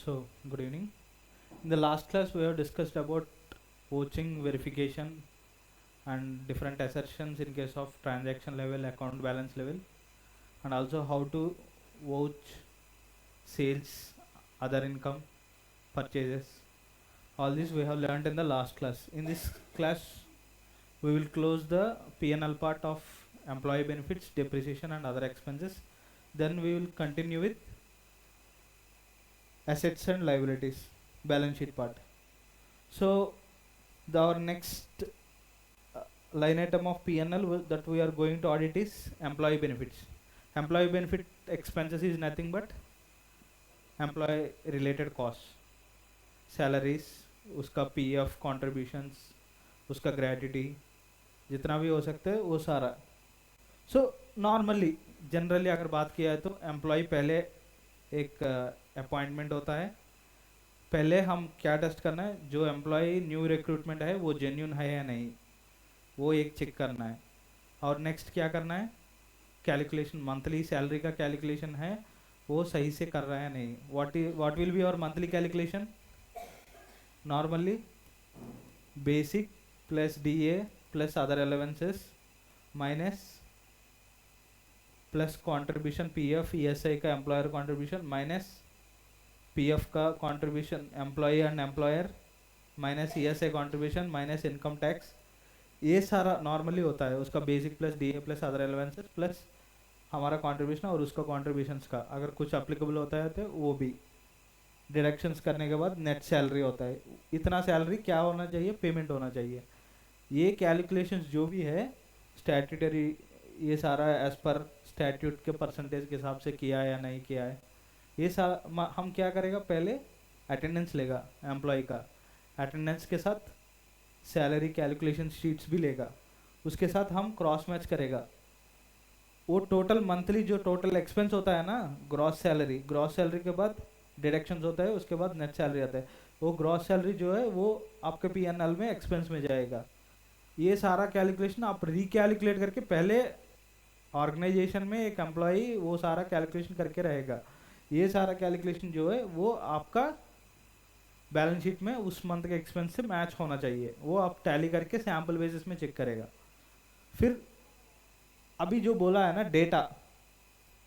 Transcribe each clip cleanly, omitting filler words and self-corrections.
So, good evening. In the last class, we have discussed about vouching verification and different assertions in case of transaction level, account balance level, and also how to vouch sales, other income, purchases. All this we have learned in the last class. In this class, we will close the P&L part of employee benefits, depreciation, and other expenses. Then we will continue with assets and liabilities, balance sheet part. So, our next line item of P&L that we are going to audit is employee benefits. Employee benefit expenses is nothing but employee related costs, salaries, उसका PF contributions, उसका gratuity, जितना भी हो सकता है वो सारा. So normally generally अगर बात किया है तो एम्प्लॉय पहले एक अपॉइंटमेंट होता है. पहले हम क्या टेस्ट करना है, जो एम्प्लॉय न्यू रिक्रूटमेंट है वो जेन्यून है या नहीं, वो एक चेक करना है. और नेक्स्ट क्या करना है, कैलकुलेशन मंथली सैलरी का कैलकुलेशन है वो सही से कर रहा है नहीं. व्हाट विल बी और monthly calculation, normally basic plus DA plus other allowances minus plus contribution PF ESI का एम्प्लॉयर कंट्रीब्यूशन माइनस PF का contribution employee and employer minus ESI contribution minus income tax. ये सारा normally होता है. उसका basic plus DA plus other allowances plus हमारा contribution और उसका कंट्रीब्यूशंस का अगर कुछ अप्लीकेबल होता है तो वो भी डिडक्शंस करने के बाद नेट सैलरी होता है. इतना सैलरी क्या होना चाहिए, पेमेंट होना चाहिए. ये कैलकुलेशंस जो भी है स्टैट्यूटरी, ये सारा एज पर स्टैट्यूट के परसेंटेज के हिसाब से किया है या नहीं किया है. ये सारा हम क्या करेगा, पहले अटेंडेंस लेगा एम्प्लॉय का, अटेंडेंस के साथ सैलरी कैलकुलेशन शीट्स भी लेगा, उसके साथ हम क्रॉस मैच करेगा. वो टोटल मंथली जो टोटल एक्सपेंस होता है ना, ग्रॉस सैलरी के बाद डिडक्शंस होता है, उसके बाद नेट सैलरी आता है. वो ग्रॉस सैलरी जो है वो आपके P&L में एक्सपेंस में जाएगा. ये सारा कैलकुलेशन आप रिकैलकुलेट करके पहले ऑर्गेनाइजेशन में एक एम्प्लॉई वो सारा कैलकुलेशन करके रहेगा. ये सारा कैलकुलेशन जो है वो आपका बैलेंस शीट में उस मंथ के एक्सपेंस से मैच होना चाहिए. वो आप टैली करके सैम्पल बेसिस में चेक करेगा. फिर अभी जो बोला है ना डेटा,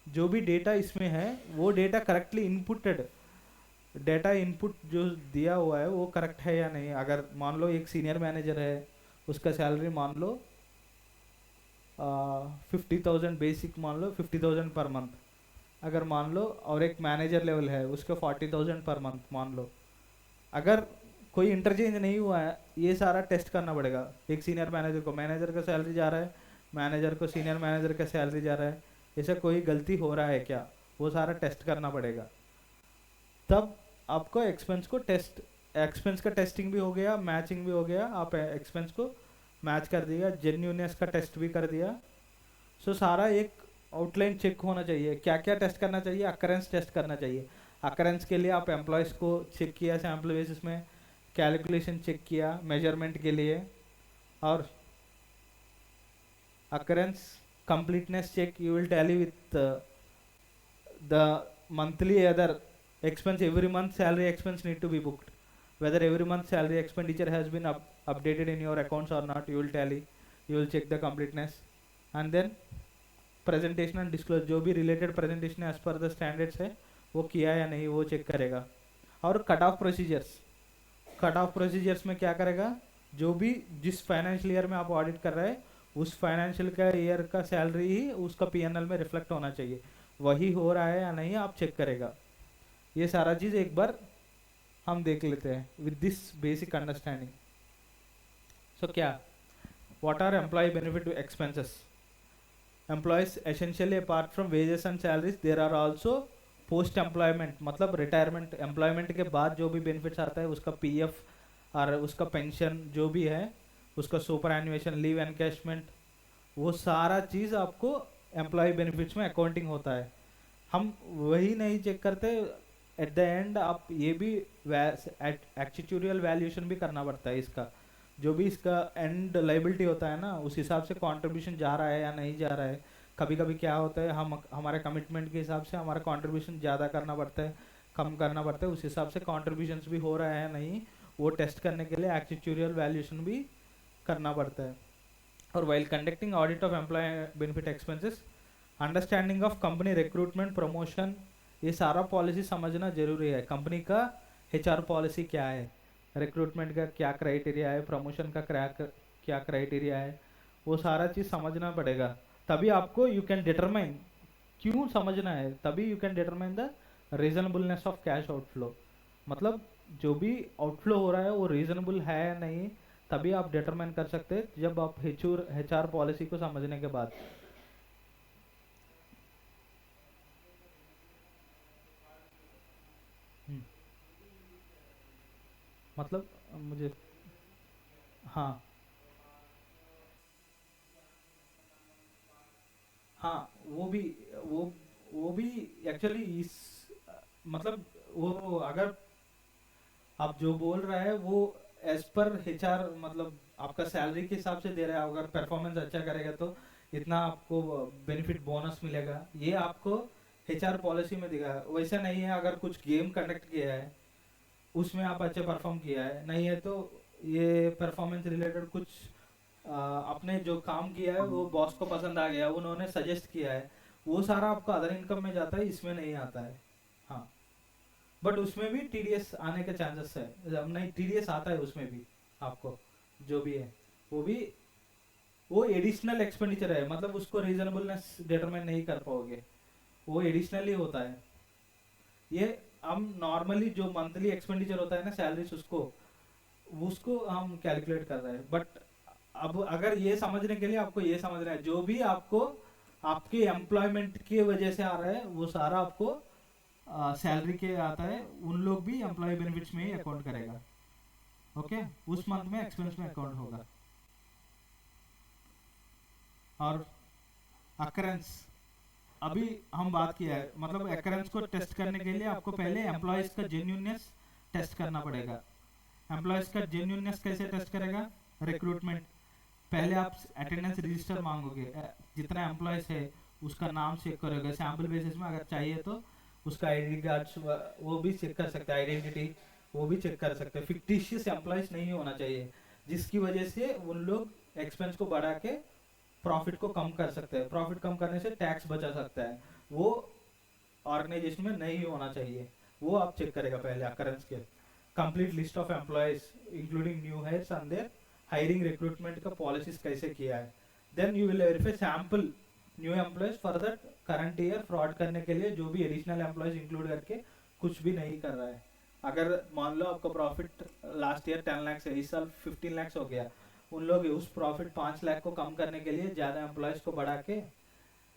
जो भी डेटा इसमें है वो data correctly inputted, data input जो दिया हुआ है वो करेक्ट है या नहीं. अगर मान लो एक सीनियर मैनेजर है, उसका सैलरी मान लो 50,000 बेसिक, मान लो 50,000 पर मंथ. अगर मान लो और एक मैनेजर लेवल है उसका 40,000 पर मंथ मान लो. अगर कोई इंटरचेंज नहीं हुआ है, ये सारा टेस्ट करना पड़ेगा. एक सीनियर मैनेजर को मैनेजर का सैलरी जा रहा है, मैनेजर को सीनियर मैनेजर का सैलरी जा रहा है, ऐसा कोई गलती हो रहा है क्या, वो सारा टेस्ट करना पड़ेगा. तब आपको एक्सपेंस को टेस्ट, एक्सपेंस का टेस्टिंग भी हो गया, मैचिंग भी हो गया, आप एक्सपेंस को मैच कर दिया, जेन्यूनेस का टेस्ट भी कर दिया. सो सारा एक आउटलाइन चेक होना चाहिए. क्या क्या टेस्ट करना चाहिए, अकरेंस टेस्ट करना चाहिए. अकरेंस के लिए आप एम्प्लॉयज़ को चेक किया सैम्पल बेसिस में, कैलकुलेशन चेक किया मेजरमेंट के लिए, और occurrence completeness check you will tally with the monthly other expense. Every month salary expense need to be booked, whether every month salary expenditure has been updated in your accounts or not, you will tally, you will check the completeness. And then presentation and disclose, जो भी related presentation as per the standards है वो किया या नहीं वो check करेगा. और कट ऑफ प्रोसीजर्स में क्या करेगा, जो भी जिस फाइनेंशियल ईयर में आप ऑडिट कर रहे हैं उस फाइनेंशियल का ईयर का सैलरी ही उसका P&L में रिफ्लेक्ट होना चाहिए. वही हो रहा है या नहीं आप चेक करेगा. ये सारा चीज़ एक बार हम देख लेते हैं with this basic understanding. So क्या, what are employee benefit expenses. Employees essentially apart from wages and salaries there are also post employment, मतलब रिटायरमेंट, एम्प्लॉयमेंट के बाद जो भी बेनिफिट्स आता है उसका PF और उसका पेंशन जो भी है, उसका सुपर एनुएशन, लीव एनकैशमेंट, वो सारा चीज़ आपको एम्प्लॉय बेनिफिट्स में अकाउंटिंग होता है. हम वही नहीं चेक करते. एट द एंड आप ये भी एक्चुअल वैल्यूएशन भी करना पड़ता है इसका. जो भी इसका एंड लाइबिलिटी होता है ना, उस हिसाब से कंट्रीब्यूशन जा रहा है या नहीं जा रहा है. कभी कभी क्या होता है, हम हमारे कमिटमेंट के हिसाब से हमारा कंट्रीब्यूशन ज़्यादा करना पड़ता है, कम करना पड़ता है, उस हिसाब से कॉन्ट्रीब्यूशंस भी हो रहा है नहीं वो टेस्ट करने के लिए एक्चुअल वैल्यूएशन भी करना पड़ता है। और while conducting audit of employee benefit expenses, understanding of company recruitment promotion, ये सारा पॉलिसी समझना जरूरी है। कंपनी का HR पॉलिसी क्या है, रिक्रूटमेंट का क्या क्राइटेरिया है, प्रमोशन का क्या क्राइटेरिया है, वो सारा चीज़ समझना पड़ेगा। तभी आपको यू कैन डिटरमाइन, क्यों समझना है, तभी you can determine the reasonableness of cash outflow. मतलब जो भी आउटफ्लो हो रहा है वो रीजनेबल है या नहीं, तभी आप डिटरमाइन कर सकते हैं जब आप HR पॉलिसी को समझने के बाद। मतलब मुझे, हाँ हाँ वो वो भी एक्चुअली इस, मतलब वो अगर आप जो बोल रहा है वो एज पर HR, मतलब आपका सैलरी के हिसाब से दे रहा है, अगर परफॉर्मेंस अच्छा करेगा तो इतना आपको बेनिफिट बोनस मिलेगा, ये आपको HR पॉलिसी में दिखा। वैसा नहीं है अगर कुछ गेम कंडक्ट किया है उसमें आप अच्छे परफॉर्म किया है, नहीं है तो ये परफॉर्मेंस रिलेटेड कुछ आपने जो काम किया है वो बॉस को पसंद आ गया, उन्होंने सजेस्ट किया है, वो सारा आपका अदर इनकम में जाता है, इसमें नहीं आता है। हाँ, बट उसमें भी TDS आने के चांसेस है, जब नहीं TDS आता है उसमें भी आपको, जो भी है वो भी, वो एडिशनल एक्सपेंडिचर है, मतलब उसको रीजनेबलनेस डिटरमाइन नहीं कर पाओगे, वो एडिशनली होता है। ये हम नॉर्मली जो मंथली एक्सपेंडिचर होता है ना सैलरीज, उसको उसको हम कैलकुलेट कर रहे हैं। बट अब अगर ये समझने के लिए आपको ये समझना है जो भी आपको आपके एम्प्लॉयमेंट की वजह से आ रहा है वो सारा आपको सैलरी के आता है, उन लोग भी एम्प्लॉय बेनिफिट्स में ही अकाउंट करेगा। ओके, उस मंथ में एक्सपेंस में अकाउंट होगा। और अकरेंस, अभी हम बात किया है, मतलब अकरेंस को टेस्ट करने के लिए आपको पहले एम्प्लॉयज का जेन्यूननेस टेस्ट करना पड़ेगा। एम्प्लॉयज का जेन्यूननेस कैसे टेस्ट करेगा, रिक्रूटमेंट, पहले आप अटेंडेंस रजिस्टर मांगोगे, जितना एम्प्लॉयज है उसका नाम चेक करोगे सैम्पल बेसिस में, अगर चाहिए तो उसका आईडेंटिटी कार्ड्स वो भी चेक कर सकते हैं, आइडेंटिटी वो भी चेक कर सकते हैं। फिक्टिशियस एम्प्लॉयज नहीं होना चाहिए जिसकी वजह से उन लोग एक्सपेंस को बढ़ा के प्रॉफिट को कम कर सकते हैं, प्रॉफिट कम करने से टैक्स बचा सकता है, वो ऑर्गेनाइजेशन में नहीं होना चाहिए, वो आप चेक करेगा पहले अकरेंस के। Complete list of employees including new hires and their hiring recruitment का पॉलिसीज कैसे किया है। Then you will verify sample new employees for the current year, fraud करने के लिए जो भी एडिशनल एम्प्लॉयज इंक्लूड करके कुछ भी नहीं कर रहा है। अगर मान लो आपका प्रॉफिट लास्ट ईयर 10 लाख है, इस साल 15 लाख हो गया, उन लोग उस प्रॉफिट 5 लाख को कम करने के लिए ज़्यादा एम्प्लॉयज को बढ़ा के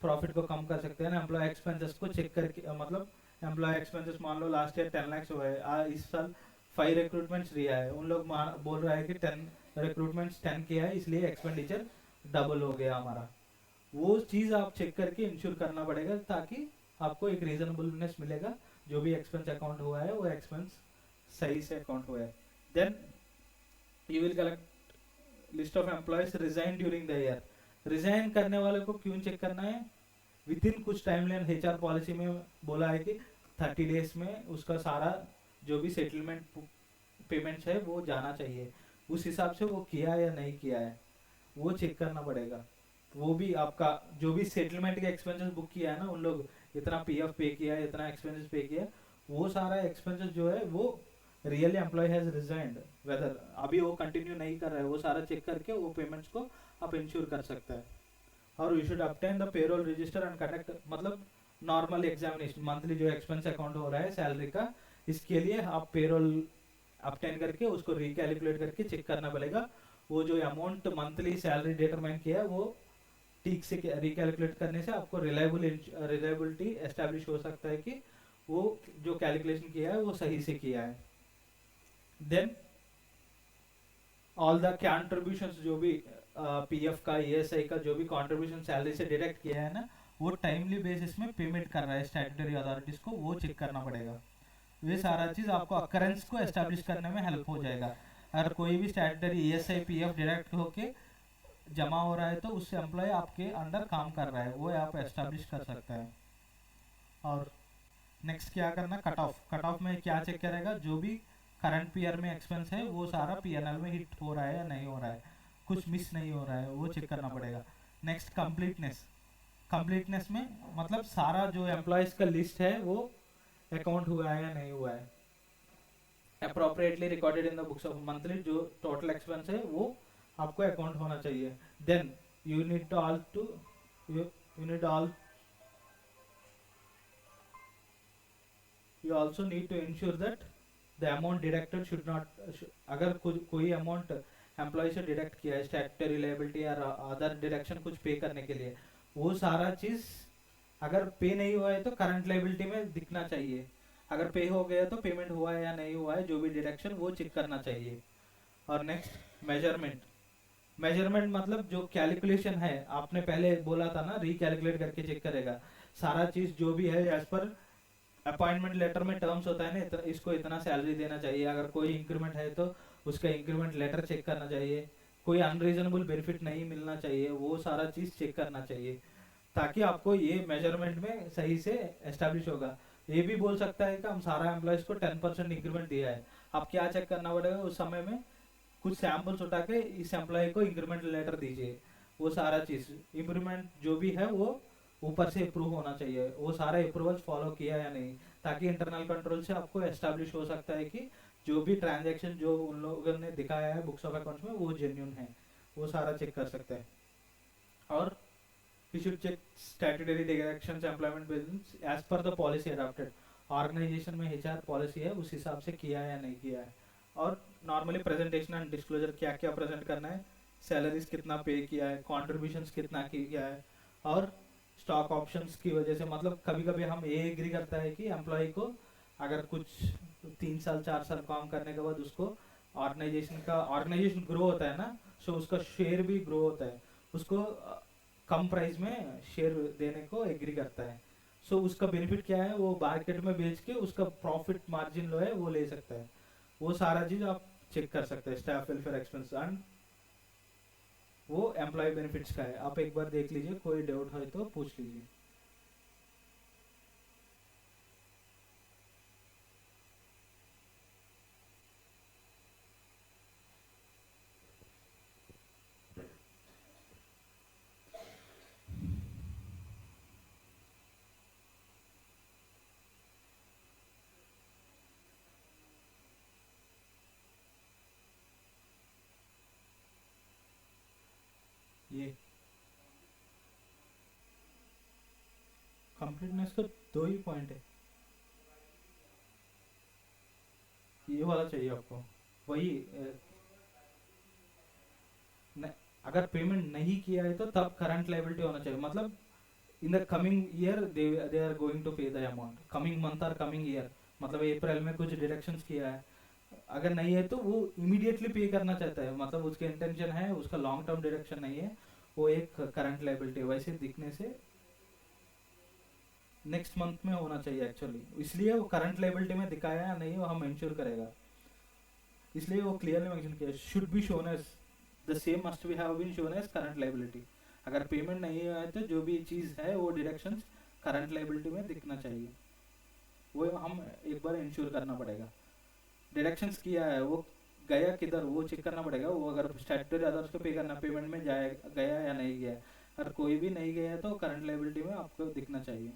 प्रॉफिट को कम कर सकते हैं ना। एम्प्लॉय एक्सपेंसेस को चेक करके, मतलब एम्प्लॉय एक्सपेंसेस मान लो लास्ट ईयर 10 लाख हुए, इस साल 5 रिक्रूटमेंट्स लिया है, उन लोग बोल रहा है कि 10 रिक्रूटमेंट्स 10 किया है इसलिए एक्सपेंडिचर डबल हो गया हमारा। वो चीज़ आप चेक करके इंश्योर करना पड़ेगा ताकि आपको एक रीजनेबलनेस मिलेगा, जो भी एक्सपेंस अकाउंट हुआ है वो एक्सपेंस सही से अकाउंट हुआ है। Then you will collect list of employees resign during the year. Resign करने वाले को क्यों चेक करना है, विद इन कुछ टाइमलाइन HR पॉलिसी में बोला है कि 30 डेज में उसका सारा जो भी सेटलमेंट पेमेंट्स है वो जाना चाहिए, उस हिसाब से वो किया या नहीं किया है वो चेक करना पड़ेगा। वो भी आपका जो भी सेटलमेंट के एक्सपेंसेस बुक किया है ना, उन लोग इतना PF पे किया है, इतना एक्सपेंसेस पे किया है, वो सारा एक्सपेंसेस जो है वो really employee has resigned, whether अभी वो कंटिन्यू नहीं कर रहा है, वो सारा चेक करके वो पेमेंट्स को आप इंश्योर कर सकते हैं। और you should obtain the payroll register and conduct, मतलब नॉर्मल एग्जामिनेशन मंथली जो एक्सपेंस अकाउंट हो रहा है सैलरी का, इसके लिए आप पेरोल obtain करके उसको रिकैलकुलेट करके चेक करना पड़ेगा, वो जो अमाउंट मंथली सैलरी डिटरमाइन किया है वो ठीक से रिकैलकुलेट करने से आपको रिलायबिलिटी एस्टैब्लिश हो सकता है कि वो जो कैलकुलेशन किया है वो सही से किया है। देन ऑल द कंट्रीब्यूशंस जो भी PF का ESI का जो भी कंट्रीब्यूशन सैलरी से डिडक्ट किया है ना, वो टाइमली बेसिस में पेमेंट कर रहा है स्टैट्यूटरी अथॉरिटीज को, वो चेक करना पड़ेगा। ये सारा चीज आपको अकरेंस को एस्टैब्लिश करने में हेल्प हो जाएगा। अगर कोई भी स्टैट्यूटरी ESI PF डिडक्ट होके जमा हो रहा है तो उससे एम्प्लॉय आपके अंडर काम कर रहा है, वो आप एस्टैब्लिश कर सकते हैं। और नेक्स्ट क्या करना, कट ऑफ में क्या चेक करेगा, जो भी करंट पीयर में एक्सपेंस है वो सारा पीएनएल में हिट हो रहा है या नहीं हो रहा है, कुछ मिस नहीं हो रहा है, वो चेक करना पड़ेगा। नेक्स्ट कंप्लीटनेस, कंप्लीटनेस में मतलब सारा जो एम्प्लॉयज का लिस्ट है वो अकाउंट हुआ है या नहीं हुआ है, appropriately recorded in the books of monthly, जो टोटल एक्सपेंस है वो आपको अकाउंट होना चाहिए। Then you need all to you need all you also need to ensure that the amount deducted should not अगर कोई अमाउंट एम्प्लॉय से deduct किया है स्टैट्यूटरी लायबिलिटी या अदर डिडक्शन कुछ पे करने के लिए, वो सारा चीज अगर पे नहीं हुआ है तो करंट लायबिलिटी में दिखना चाहिए, अगर पे हो गया तो पेमेंट हुआ है या नहीं हुआ है, जो भी डिडक्शन वो चेक करना चाहिए। और नेक्स्ट मेजरमेंट, मेजरमेंट मतलब जो कैलकुलेशन है आपने पहले बोला था ना, रिकैलकुलेट करके चेक करेगा सारा चीज जो भी है एज पर अपॉइंटमेंट लेटर में टर्म्स होता है ना, इसको इतना सैलरी देना चाहिए, अगर कोई इंक्रीमेंट है तो उसका इंक्रीमेंट लेटर चेक करना चाहिए, कोई अनरीजनेबल बेनिफिट नहीं मिलना चाहिए, वो सारा चीज चेक करना चाहिए, ताकि आपको ये मेजरमेंट में सही से एस्टेब्लिश होगा। ये भी बोल सकता है कि हम सारा एम्प्लॉयज को 10% इंक्रीमेंट दिया है, आप क्या चेक करना पड़ेगा उस समय में, कुछ सैंपल्स उठा के इस एम्प्लॉय को इंक्रीमेंट लेटर दीजिए, वो सारा चीज इंप्रूवमेंट जो भी है वो ऊपर से अप्रूव होना चाहिए, वो सारे अप्रूवल्स फॉलो किया या नहीं, ताकि इंटरनल कंट्रोल से आपको एस्टैब्लिश हो सकता है कि जो भी ट्रांजैक्शन जो उन लोगों ने दिखाया है बुक्स ऑफ अकाउंट्स में वो जेन्युइन है, वो सारा चेक कर सकते हैं। और we should check statutory directions employment business as per the policy adopted, organisation में एचआर पॉलिसी है उस हिसाब से किया है या नहीं किया है। और नॉर्मली प्रेजेंटेशन एंड डिस्क्लोजर क्या क्या प्रेजेंट करना है, सैलरीज कितना पे किया है, कॉन्ट्रीब्यूशंस कितना किया है, और स्टॉक ऑप्शंस की वजह से मतलब कभी कभी हम ये एग्री करता है कि एम्प्लॉय को अगर कुछ 3 साल 4 साल काम करने के बाद उसको ऑर्गेनाइजेशन ग्रो होता है ना, सो उसका शेयर भी ग्रो होता है, उसको कम प्राइस में शेयर देने को एग्री करता है, सो उसका बेनिफिट क्या है, वो मार्केट में बेच के उसका प्रॉफिट मार्जिन लो है वो ले सकता है, वो सारा चीज आप चेक कर सकते हैं। स्टाफ वेलफेयर एक्सपेंस एंड वो एम्प्लॉय बेनिफिट्स का है, आप एक बार देख लीजिए, कोई डाउट है तो पूछ लीजिए। ये कंप्लीटनेस का 2 ही पॉइंट है, ये वाला चाहिए आपको, वही न, अगर पेमेंट नहीं किया है तो तब करंट लायबिलिटी होना चाहिए, मतलब in the coming year they are going to pay the amount, coming month और कमिंग ईयर, मतलब अप्रैल में कुछ डिडक्शंस किया है, अगर नहीं है तो वो इमीडिएटली पे करना चाहता है, मतलब उसके इंटेंशन है, उसका लॉन्ग टर्म डिडक्शन नहीं है, वो एक करंट लायबिलिटी वैसे दिखने से नेक्स्ट मंथ में होना चाहिए एक्चुअली, इसलिए वो करंट लायबिलिटी में दिखाया या नहीं वो हम इंश्योर करेगा, इसलिए वो क्लियरली मेंशन किया should be shown as the same must be have been shown as current liability, अगर पेमेंट नहीं हुआ है तो जो भी चीज है वो डिडक्शंस करंट लायबिलिटी में दिखना चाहिए, वो हम एक बार इंश्योर करना पड़ेगा। डिडक्शंस किया है वो गया किधर वो चेक करना पड़ेगा, वो अगर स्टैट्यूटरी अदर्स को पे करना पेमेंट में जाए गया या नहीं गया, अगर कोई भी नहीं गया है तो करंट लायबिलिटी में आपको दिखना चाहिए।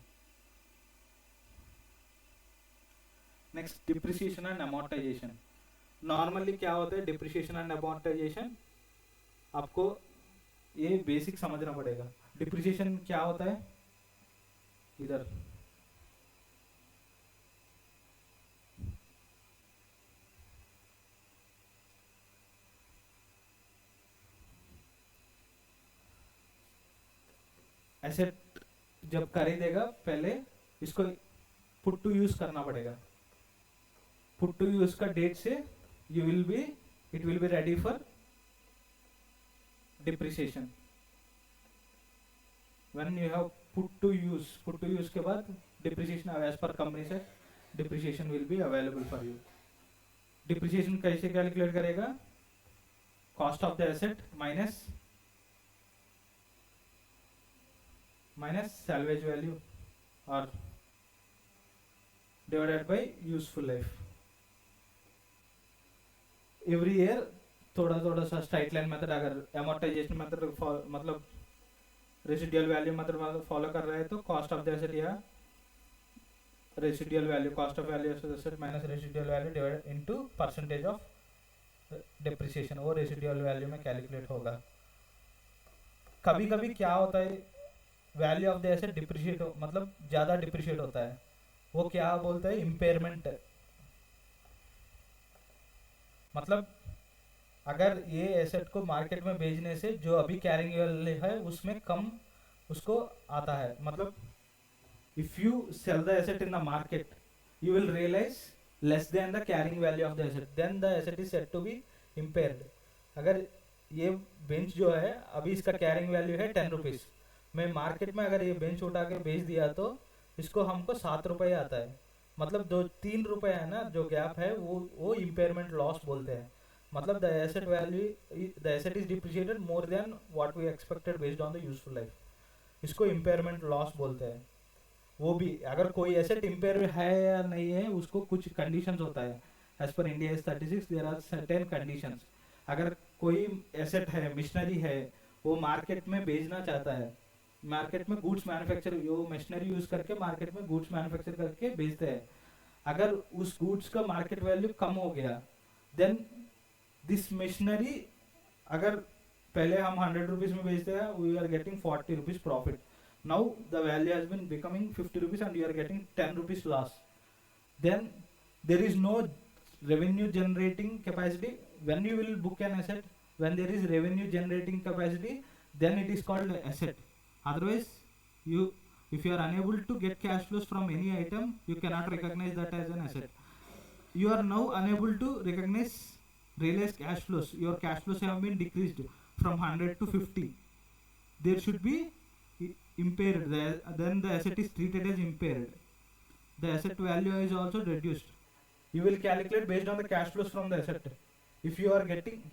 Next depreciation and amortisation, normally क्या होता है डिप्रिसिएशन एंड अमोर्टाइजेशन, आपको ये बेसिक समझना पड़ेगा। डिप्रिसिएशन क्या होता है, इधर एसेट जब खरीदेगा पहले इसको पुट टू यूज करना पड़ेगा, पुट टू यूज का डेट से you will be it will be ready for depreciation, when you have put to use के बाद डिप्रिसिएशन एज पर कंपनी से depreciation will be available for you. Depreciation कैसे calculate करेगा, cost of the asset minus salvage value और divided by useful life. Every year थोड़ा थोड़ा सा straight line method, अगर एमोर्टाइजेशन मेथड मतलब रेसिडुअल वैल्यू मेथड फॉलो कर रहे हैं तो कॉस्ट ऑफ द एसेट या residual value, cost of value of asset minus residual value divide into percentage of depreciation, वो रेसिडुअल वैल्यू में कैलकुलेट होगा। कभी कभी क्या होता है, value of the asset depreciate मतलब ज़्यादा डिप्रिशिएट होता है, वो क्या बोलते हैं, इम्पेयरमेंट। मतलब अगर ये एसेट को मार्केट में बेचने से जो अभी कैरिंग वैल्यू है उसमें कम उसको आता है, मतलब if you sell the asset in the market you will realize less than the carrying value of the asset, then the asset is said to be impaired। अगर ये बेंच जो है अभी इसका कैरिंग वैल्यू है 10 रुपीज़, मैं market में अगर ये बेंच उठा के बेच दिया तो इसको हमको 7 रुपये आता है, मतलब जो 3 रुपये है ना जो गैप है वो इम्पेयरमेंट लॉस बोलते हैं। मतलब the asset value, the asset is depreciated more than what we expected based on the useful life, इसको इम्पेयरमेंट लॉस बोलते हैं। वो भी अगर कोई एसेट इम्पेयर है या नहीं है उसको कुछ कंडीशंस होता है, as per India 36 there are certain conditions. अगर कोई एसेट है, मशीनरी है, वो मार्केट में बेचना चाहता है, मार्केट में गुड्स मैन्युफैक्चर, वो मशीनरी यूज करके मार्केट में गुड्स मैन्युफैक्चर करके बेचते हैं, अगर उस गुड्स का मार्केट वैल्यू कम हो गया देन दिस मशीनरी, अगर पहले हम 100 रुपीज़ में बेचते हैं we are getting 40 rupees profit, now the value has been becoming 50 rupees and you are getting 10 rupees loss, then there is no revenue generating capacity. When you will book an asset, when there is revenue generating capacity, then it is called asset. Otherwise you, if you are unable to get cash flows from any item, you cannot recognize that as an asset. You are now unable to realize cash flows, your cash flows have been decreased from 100 to 50, there should be impaired, then the asset is treated as impaired, the asset value is also reduced. You will calculate based on the cash flows from the asset. If you are getting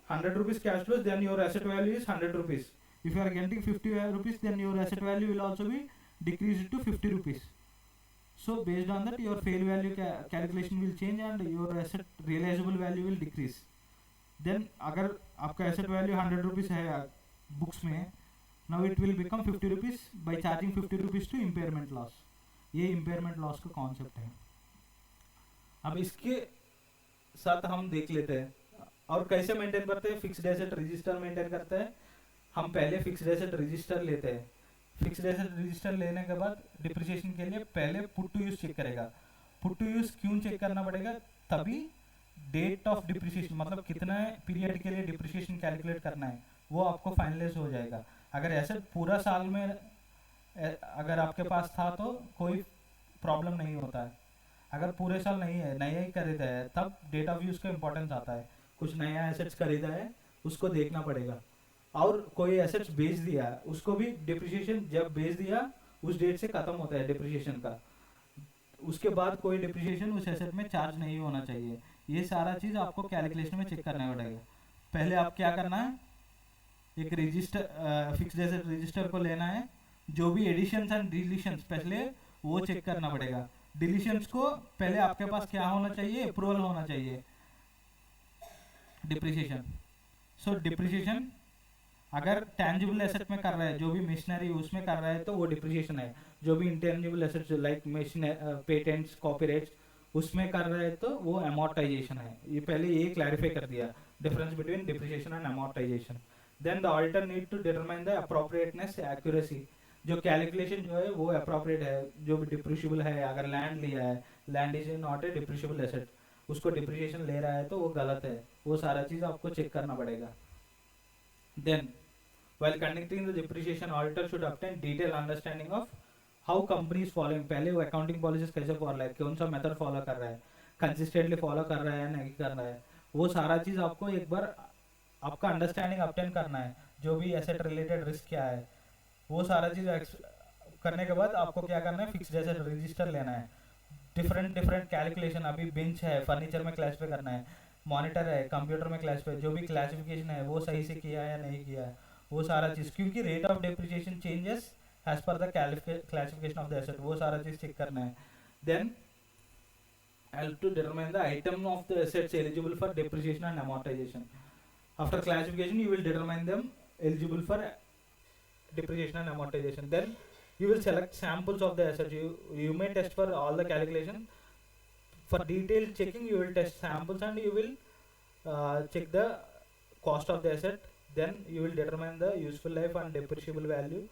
100 rupees cash flows, then your asset value is 100 rupees. If you are getting 50 rupees, then your asset value will also be decreased to 50 rupees. So based on that your fair value calculation will change and your asset realizable value will decrease. Then अगर आपका asset value 100 rupees है books में, now it will become 50 rupees by charging 50 rupees to impairment loss। ये impairment loss का concept है। अब इसके साथ हम देख लेते हैं और कैसे मेंटेन करते हैं, फिक्स्ड एसेट रजिस्टर मेंटेन करते हैं। हम पहले फिक्स्ड एसेट रजिस्टर लेते हैं, फिक्स्ड एसेट रजिस्टर लेने के बाद डिप्रिसिएशन के लिए पहले पुट टू यूज चेक करेगा। पुट टू यूज क्यों चेक करना पड़ेगा, तभी डेट ऑफ डिप्रिसिएशन मतलब कितना पीरियड के लिए डिप्रिसिएशन कैलकुलेट करना है वो आपको फाइनलाइज हो जाएगा। अगर एसेट पूरा साल में अगर आपके पास था तो कोई प्रॉब्लम नहीं होता है, अगर पूरे साल नहीं है, नया ही खरीदा है, तब डेट ऑफ यूज का इंपॉर्टेंस आता है। कुछ नया एसेट्स खरीदा है उसको देखना पड़ेगा, और कोई एसेट्स बेच दिया उसको भी डिप्रिसिएशन जब बेच दिया उस डेट से खत्म होता है डिप्रिसिएशन का, उसके बाद कोई डिप्रिसिएशन उस एसेट में चार्ज नहीं होना चाहिए। ये सारा चीज़ आपको कैलकुलेशन में चेक करना पड़ेगा। पहले आप क्या करना है, एक रजिस्टर फिक्स्ड एसेट रजिस्टर को लेना है, जो भी एडिशंस एंड डिलीशंस पहले वो चेक करना पड़ेगा। डिलीशंस को पहले आपके पास क्या होना चाहिए, अप्रूवल होना चाहिए डिप्रिसिएशन। सो डिप्रिसिएशन अगर टेंजिबल एसेट में कर रहा है, जो भी मशीनरी उसमें कर रहा है तो वो डिप्रिसिएशन है। जो भी intangible asset like machine, patents, copyrights उसमें कर रहा है तो वो अमोर्टाइजेशन है। ये पहले ये क्लैरिफाई कर दिया difference between depreciation and amortisation. Then the auditor need to determine the appropriateness accuracy, जो कैलकुलेशन जो है वो अप्रोप्रिएट है, जो भी डिप्रिशिएबल है। अगर लैंड लिया है, land is not a depreciable asset, उसको डिप्रिसिएशन ले रहा है तो वो गलत है, वो सारा चीज़ आपको चेक करना पड़ेगा। Then while conducting the depreciation, auditor should obtain detailed understanding of how company is following, पहले वो accounting policies कैसे फॉलो है, कौन सा मेथड फॉलो कर रहा है, कंसिस्टेंटली फॉलो कर रहा है या नहीं कर रहा है, वो सारा चीज़ आपको एक बार आपका अंडरस्टैंडिंग ऑब्टेन करना है। जो भी एसेट रिलेटेड रिस्क क्या है वो सारा चीज़ करने के बाद आपको क्या करना है, फिक्स्ड एसेट रजिस्टर लेना है। डिफरेंट कैलकुलेशन, अभी बेंच है फर्नीचर में क्लासीफाई करना है, मॉनिटर है कंप्यूटर में क्लासीफाई, जो भी क्लासिफिकेशन है वो सही से किया है या नहीं किया है वो सारा चीज़, क्योंकि rate of depreciation changes as per the classification of the asset, वो सारा चीज चेक करना है. Then help to determine the item of the assets eligible for depreciation and amortization. After classification, you will determine them eligible for depreciation and amortization. Then you will select samples of the assets. You may test for all the calculation. For detailed checking, you will test samples and you will check the cost of the asset. Then you will determine the useful life and depreciable value.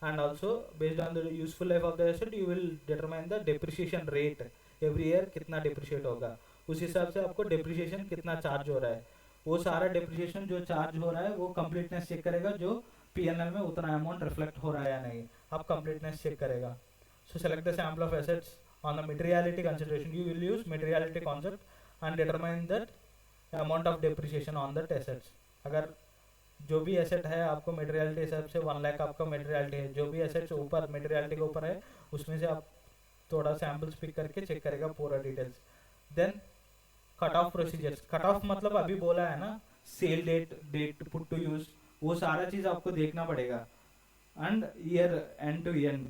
And also based on the useful life of the asset, you will determine the depreciation rate. Every year कितना depreciate होगा, उस हिसाब से आपको depreciation कितना charge हो रहा है. वो सारा डिप्रिशिएशन जो चार्ज हो रहा है वो कंप्लीटनेस चेक करेगा, जो पीएनएल में उतना अमाउंट रिफ्लेक्ट हो रहा है या नहीं, आप कंप्लीटनेस चेक करेगा. सो select the sample of assets on the materiality consideration. You will use materiality concept and determine that amount of depreciation on that assets. अगर जो भी एसेट है आपको मटेरियलिटी हिसाब से 1 लाख आपका मटेरियलिटी है, जो भी एसेट्स ऊपर मटेरियलिटी के ऊपर है उसमें से आप थोड़ा सैम्पल्स पिक करके चेक करेगा पूरा details. Then cut off procedures. Cut off मतलब अभी बोला है ना, sale date put to use, वो सारा चीज आपको देखना पड़ेगा. And year end to end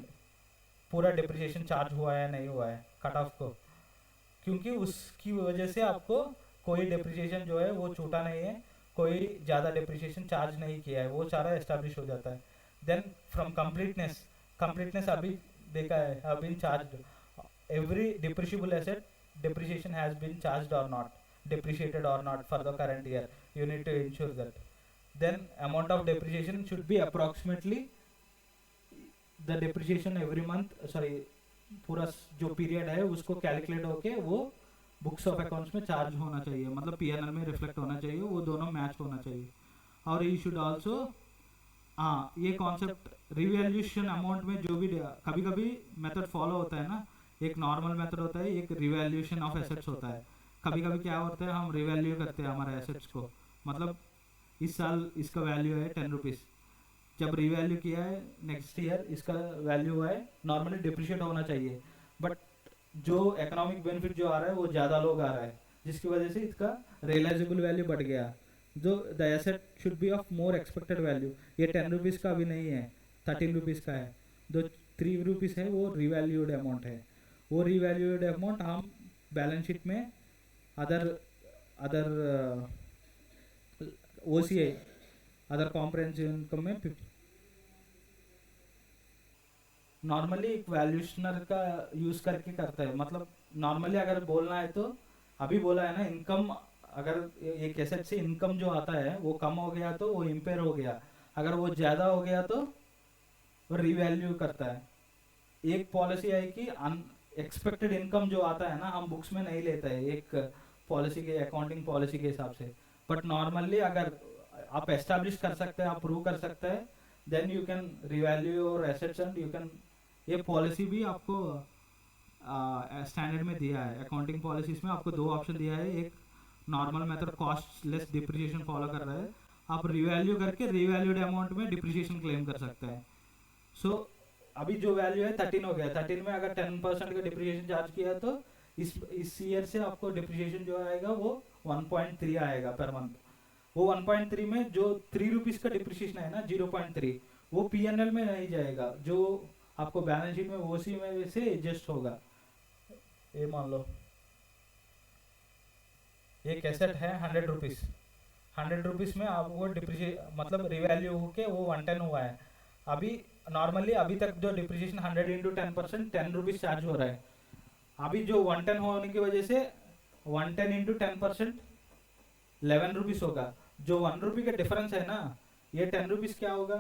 पूरा डिप्रिसिएशन चार्ज हुआ है नहीं हुआ है कट ऑफ को, क्योंकि उसकी वजह से आपको कोई डिप्रिसिएशन जो है वो छूटा नहीं है, कोई ज़्यादा डिप्रिसिएशन चार्ज नहीं किया है, वो सारा एस्टेब्लिश हो जाता है. देन फ्रॉम कंप्लीटनेस अभी देखा है, have been charged every depreciable asset depreciation has been charged or not, depreciated or not for the current year. You need to ensure that. Then amount of depreciation should be approximately the depreciation every month, sorry पूरा जो period है उसको calculate होके वो books of accounts में charge होना चाहिए, मतलब पीएनएल में रिफ्लेक्ट होना चाहिए, वो दोनों मैच होना चाहिए. और यू शुड आल्सो ये कॉन्सेप्ट रिवैल्यूएशन अमाउंट में जो भी कभी कभी मेथड फॉलो होता है ना, एक नॉर्मल मेथड होता है, एक रिवैल्यूएशन ऑफ एसेट्स होता है. कभी कभी क्या होता है, हम रिवैल्यू करते हैं हमारे एसेट्स को, मतलब इस साल इसका वैल्यू है 10 रुपीज़, जब रिवैल्यू किया है नेक्स्ट ईयर इसका वैल्यू हुआ है, नॉर्मली डिप्रिशिएट होना चाहिए, बट जो इकोनॉमिक बेनिफिट जो आ रहा है वो ज़्यादा लोग आ रहा है, जिसकी वजह से इसका रियलाइजेबल वैल्यू बढ़ गया. जो the asset should be of more expected value, ये 10 रुपीज़ का भी नहीं है, 13 रुपीज़ का है. जो 3 रुपीज़ है वो रिवैल्यूड अमाउंट है. वो रिवैल्यूड अमाउंट हम बैलेंस शीट में other OCI other comprehensive income में नॉर्मली एक वैल्यूशनर का यूज़ करके करता है. मतलब नॉर्मली अगर बोलना है तो अभी बोला है ना, इनकम अगर एक एसेट से इनकम जो आता है वो कम हो गया तो वो इम्पेयर हो गया, अगर वो ज़्यादा हो गया तो वो रिवैल्यू करता है. एक पॉलिसी है कि एक्सपेक्टेड इनकम जो आता है ना हम बुक्स में नहीं लेते हैं एक पॉलिसी के अकाउंटिंग पॉलिसी के हिसाब से, बट नॉर्मली अगर आप एस्टैब्लिश कर सकते हैं, आप प्रूव कर सकते हैं, then you can revalue your assets and you can. ये पॉलिसी भी आपको स्टैंडर्ड में दिया है, अकाउंटिंग पॉलिसीज में आपको 2 ऑप्शन दिया है. एक normal method cost less depreciation follow कर रहा है, आप रिवैल्यू करके रिवैल्यूड अमाउंट में डिप्रिसिएशन क्लेम कर सकते हैं. सो अभी जो वैल्यू है 13 हो गया, 13 में अगर 10% का डिप्रिसिएशन चार्ज किया तो इस ईयर से आपको डिप्रिसिएशन जो आएगा वो 1.3 आएगा पर मंथ. वो 1.3 में जो 3 रुपीज़ का डिप्रिसिएशन है ना 0.3 वो पीएनएल में नहीं जाएगा, जो आपको बैलेंस शीट में ओसी में से एडजस्ट होगा. ये मान लो एक एसेट है 100 रुपीज़, 100 रुपीज़ में आपको डिप्रिसिएशन मतलब रिवैल्यू होके वो 110 हुआ है. अभी नॉर्मली अभी तक जो डिप्रिसिएशन 100 इंटू 10% 10 रुपीज़ चार्ज हो रहा है. अभी जो 110 होने की वजह से 110 इंटू 10% 11 रुपीज़ होगा. जो 1 रुपये का डिफरेंस है ना, ये 10 रुपीज़ क्या होगा,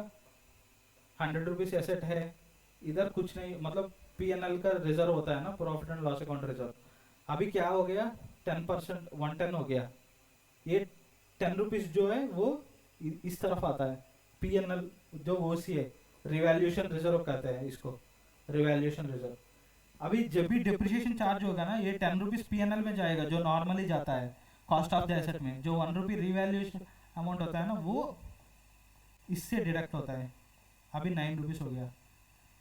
100 रुपीज़ एसेट है, इधर कुछ नहीं, मतलब पीएनएल का रिजर्व होता है ना, profit and loss account reserve. अभी क्या हो गया 10% 110 हो गया, ये 10 रुपीज़ जो है वो इस तरफ आता है. पीएनएल जो ओसी है रिवैल्यूएशन रिजर्व कहते हैं इसको, रिवैल्यूएशन रिजर्व. अभी जब भी डिप्रिसिएशन चार्ज होगा ना ये 10 रुपीज़ पीएनएल में जाएगा, जो नॉर्मली जाता है कॉस्ट ऑफ द एसेट में. जो 1 रुपये रिवैल्यूएशन अमाउंट होता है ना वो इससे डिडक्ट होता है. अभी 9 रुपीज़ हो गया,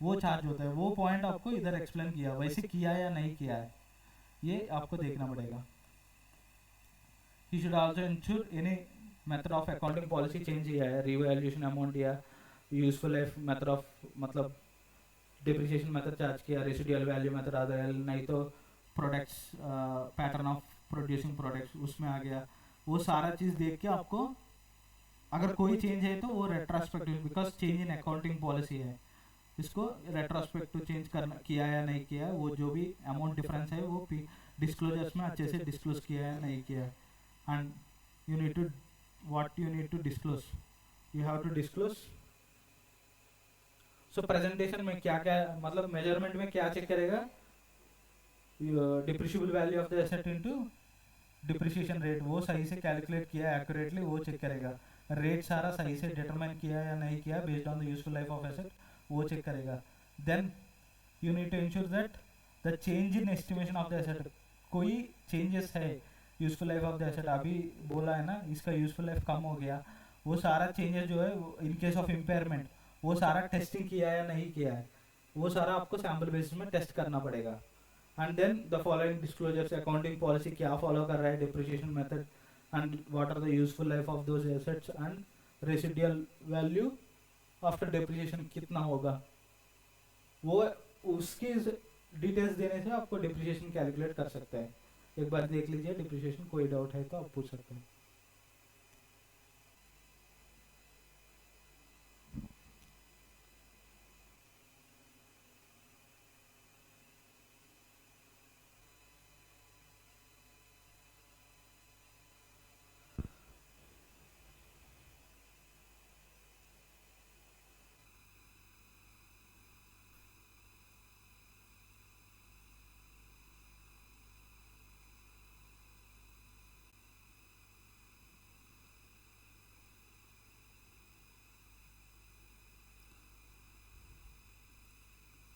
वो चार्ज होता है. वो पॉइंट आपको इधर एक्सप्लेन किया, वैसे किया या नहीं किया है ये आपको देखना पड़ेगा. He should also ensure any method of accounting policy change किया है, रिवैल्यूएशन अमाउंट या यूजफुल लाइफ मेथड ऑफ मतलब डिप्रिसिएशन मेथड चार्ज किया, रेसिडुअल वैल्यू मेथड आ गया, नहीं तो products pattern of producing products उसमें आ गया। वो सारा चीज़ देख के आपको अगर कोई चेंज है तो वो retrospective, because change in accounting policy है, इसको रेट्रोस्पेक्टिव चेंज करना किया या नहीं किया है, वो जो भी अमाउंट डिफरेंस है वो डिस्क्लोजर्स में अच्छे से डिस्क्लोज किया है या नहीं किया है। And you need to what you need to disclose, you have to disclose. So presentation में क्या क्या मतलब मेजरमेंट में क्या चेक करेगा, depreciable value of the asset into depreciation rate, वो सही से कैलकुलेट किया है एक्यूरेटली, वो चेक करेगा। रेट सारा सही से डिटरमाइन किया या नहीं किया based on the useful life of asset, वो चेक करेगा। Then you need to ensure that the change in estimation of the asset, कोई चेंजेस है useful life of the asset, अभी बोला है ना इसका यूजफुल लाइफ कम हो गया, वो सारा चेंजेस जो है इन केस ऑफ इम्पेयरमेंट वो सारा टेस्टिंग किया है या नहीं किया है, वो सारा आपको सैम्पल बेसिस में टेस्ट करना पड़ेगा। And then the following disclosures, accounting policy क्या फॉलो कर रहा है, depreciation method and what are the useful life of those assets and residual value after depreciation कितना होगा, वो उसकी डिटेल्स देने से आपको डिप्रिसिएशन कैलकुलेट कर सकते हैं। एक बार देख लीजिए डिप्रिसिएशन, कोई डाउट है तो आप पूछ सकते हैं।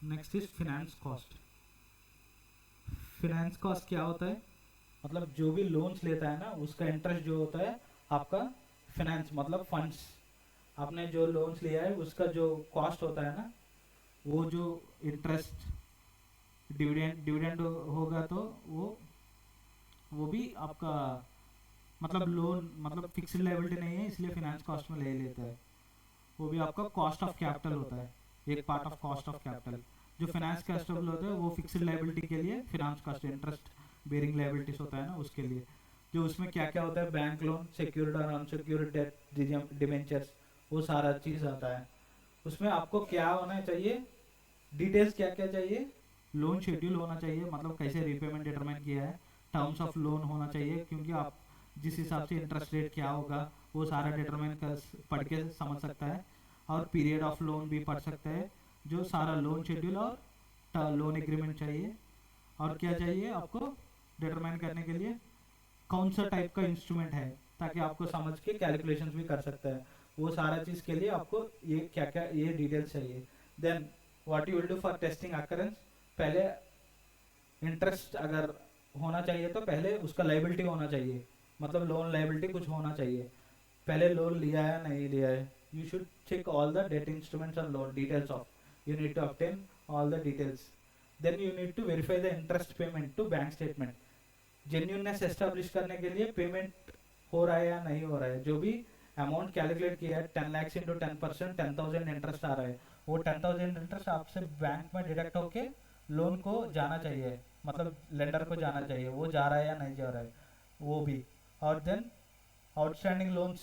Next is finance cost. Finance cost क्या होता है, मतलब जो भी लोन्स लेता है ना उसका इंटरेस्ट जो होता है आपका फिनेंस मतलब फंड्स, आपने जो लोन्स लिया है उसका जो कॉस्ट होता है ना, वो जो इंटरेस्ट डिविडेंड होगा तो वो भी आपका मतलब लोन मतलब फिक्स्ड लायबिलिटी नहीं है इसलिए फिनेंस कॉस्ट में ले लेता है, वो भी आपका कॉस्ट ऑफ कैपिटल होता है, एक part of cost of capital. जो फाइनेंस कैस्टेबल होता है वो फिक्स्ड लायबिलिटी के लिए, finance cost interest bearing liabilities होता है ना उसके लिए। जो उसमें क्या क्या होता है, बैंक लोन, सिक्योर्ड और अनसिक्योर्ड डेट, डिबेंचर्स, वो सारा चीज़ आता है। उसमें आपको क्या होना चाहिए, डिटेल्स क्या क्या चाहिए, लोन शेड्यूल होना चाहिए, मतलब कैसे रीपेमेंट डिटरमाइन किया है, टर्म्स ऑफ लोन होना चाहिए क्योंकि आप जिस हिसाब से इंटरेस्ट रेट क्या होगा वो सारा डिटरमाइन कर पढ़ के समझ सकता है, और पीरियड ऑफ लोन भी पढ़ सकता है, जो सारा लोन शेड्यूल और लोन एग्रीमेंट चाहिए। और क्या चाहिए आपको डिटरमाइन करने के लिए, कौन सा टाइप का इंस्ट्रूमेंट है, ताकि आपको समझ के कैलकुलेशंस भी कर सकता है, वो सारा चीज़ के लिए आपको ये क्या क्या ये डिटेल्स चाहिए। Then what you will do for testing occurrence, पहले इंटरेस्ट अगर होना चाहिए तो पहले उसका लायबिलिटी होना चाहिए, मतलब लोन लायबिलिटी कुछ होना चाहिए, पहले लोन लिया है नहीं लिया है। You should check all the debt instruments and loan details of. You need to obtain all the details. Then you need to verify the interest payment to bank statement. Genuineness establish करने के लिए payment हो रहा है या नहीं हो रहा है, जो भी अमाउंट कैलकुलेट किया है 10 lakhs इंटू 10%, 10,000 इंटरेस्ट आ रहा है, वो 10,000 इंटरेस्ट आपसे बैंक में डिडक्ट होके लोन को जाना चाहिए, मतलब लेंडर को जाना चाहिए, वो जा रहा है या नहीं जा रहा है वो भी। और देन आउटस्टैंडिंग लोन्स,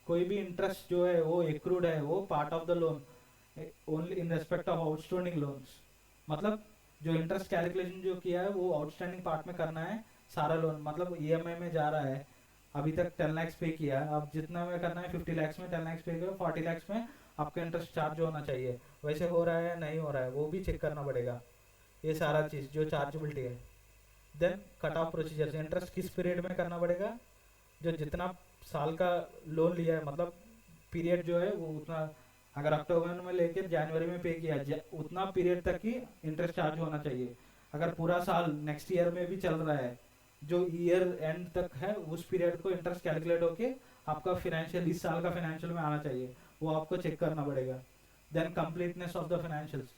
कोई भी इंटरेस्ट जो है वो एक्रूड है, वो part of the loan only in respect of outstanding loans, मतलब जो इंटरेस्ट कैलकुलेशन जो किया है वो आउटस्टैंडिंग पार्ट में करना है सारा लोन, मतलब ईएमआई में जा रहा है, अभी तक 10 lakhs पे किया है, अब जितना में करना है 50 lakhs में 10 lakhs पे करो, 40 lakhs में आपका इंटरेस्ट चार्ज होना चाहिए, वैसे हो रहा है नहीं हो रहा है वो भी चेक करना पड़ेगा, ये सारा चीज़ जो चार्जेबिलिटी है। Then cut off procedure, interest किस पीरियड में करना पड़ेगा, जो जितना साल का लोन लिया है मतलब पीरियड जो है वो उतना, अगर अक्टूबर में लेके जनवरी में पे किया उतना पीरियड तक ही इंटरेस्ट चार्ज होना चाहिए। अगर पूरा साल नेक्स्ट ईयर में भी चल रहा है, जो ईयर एंड तक है उस पीरियड को इंटरेस्ट कैलकुलेट होके आपका फाइनेंशियल इस साल का फाइनेंशियल में आना चाहिए, वो आपको चेक करना पड़ेगा। Then completeness of the financials,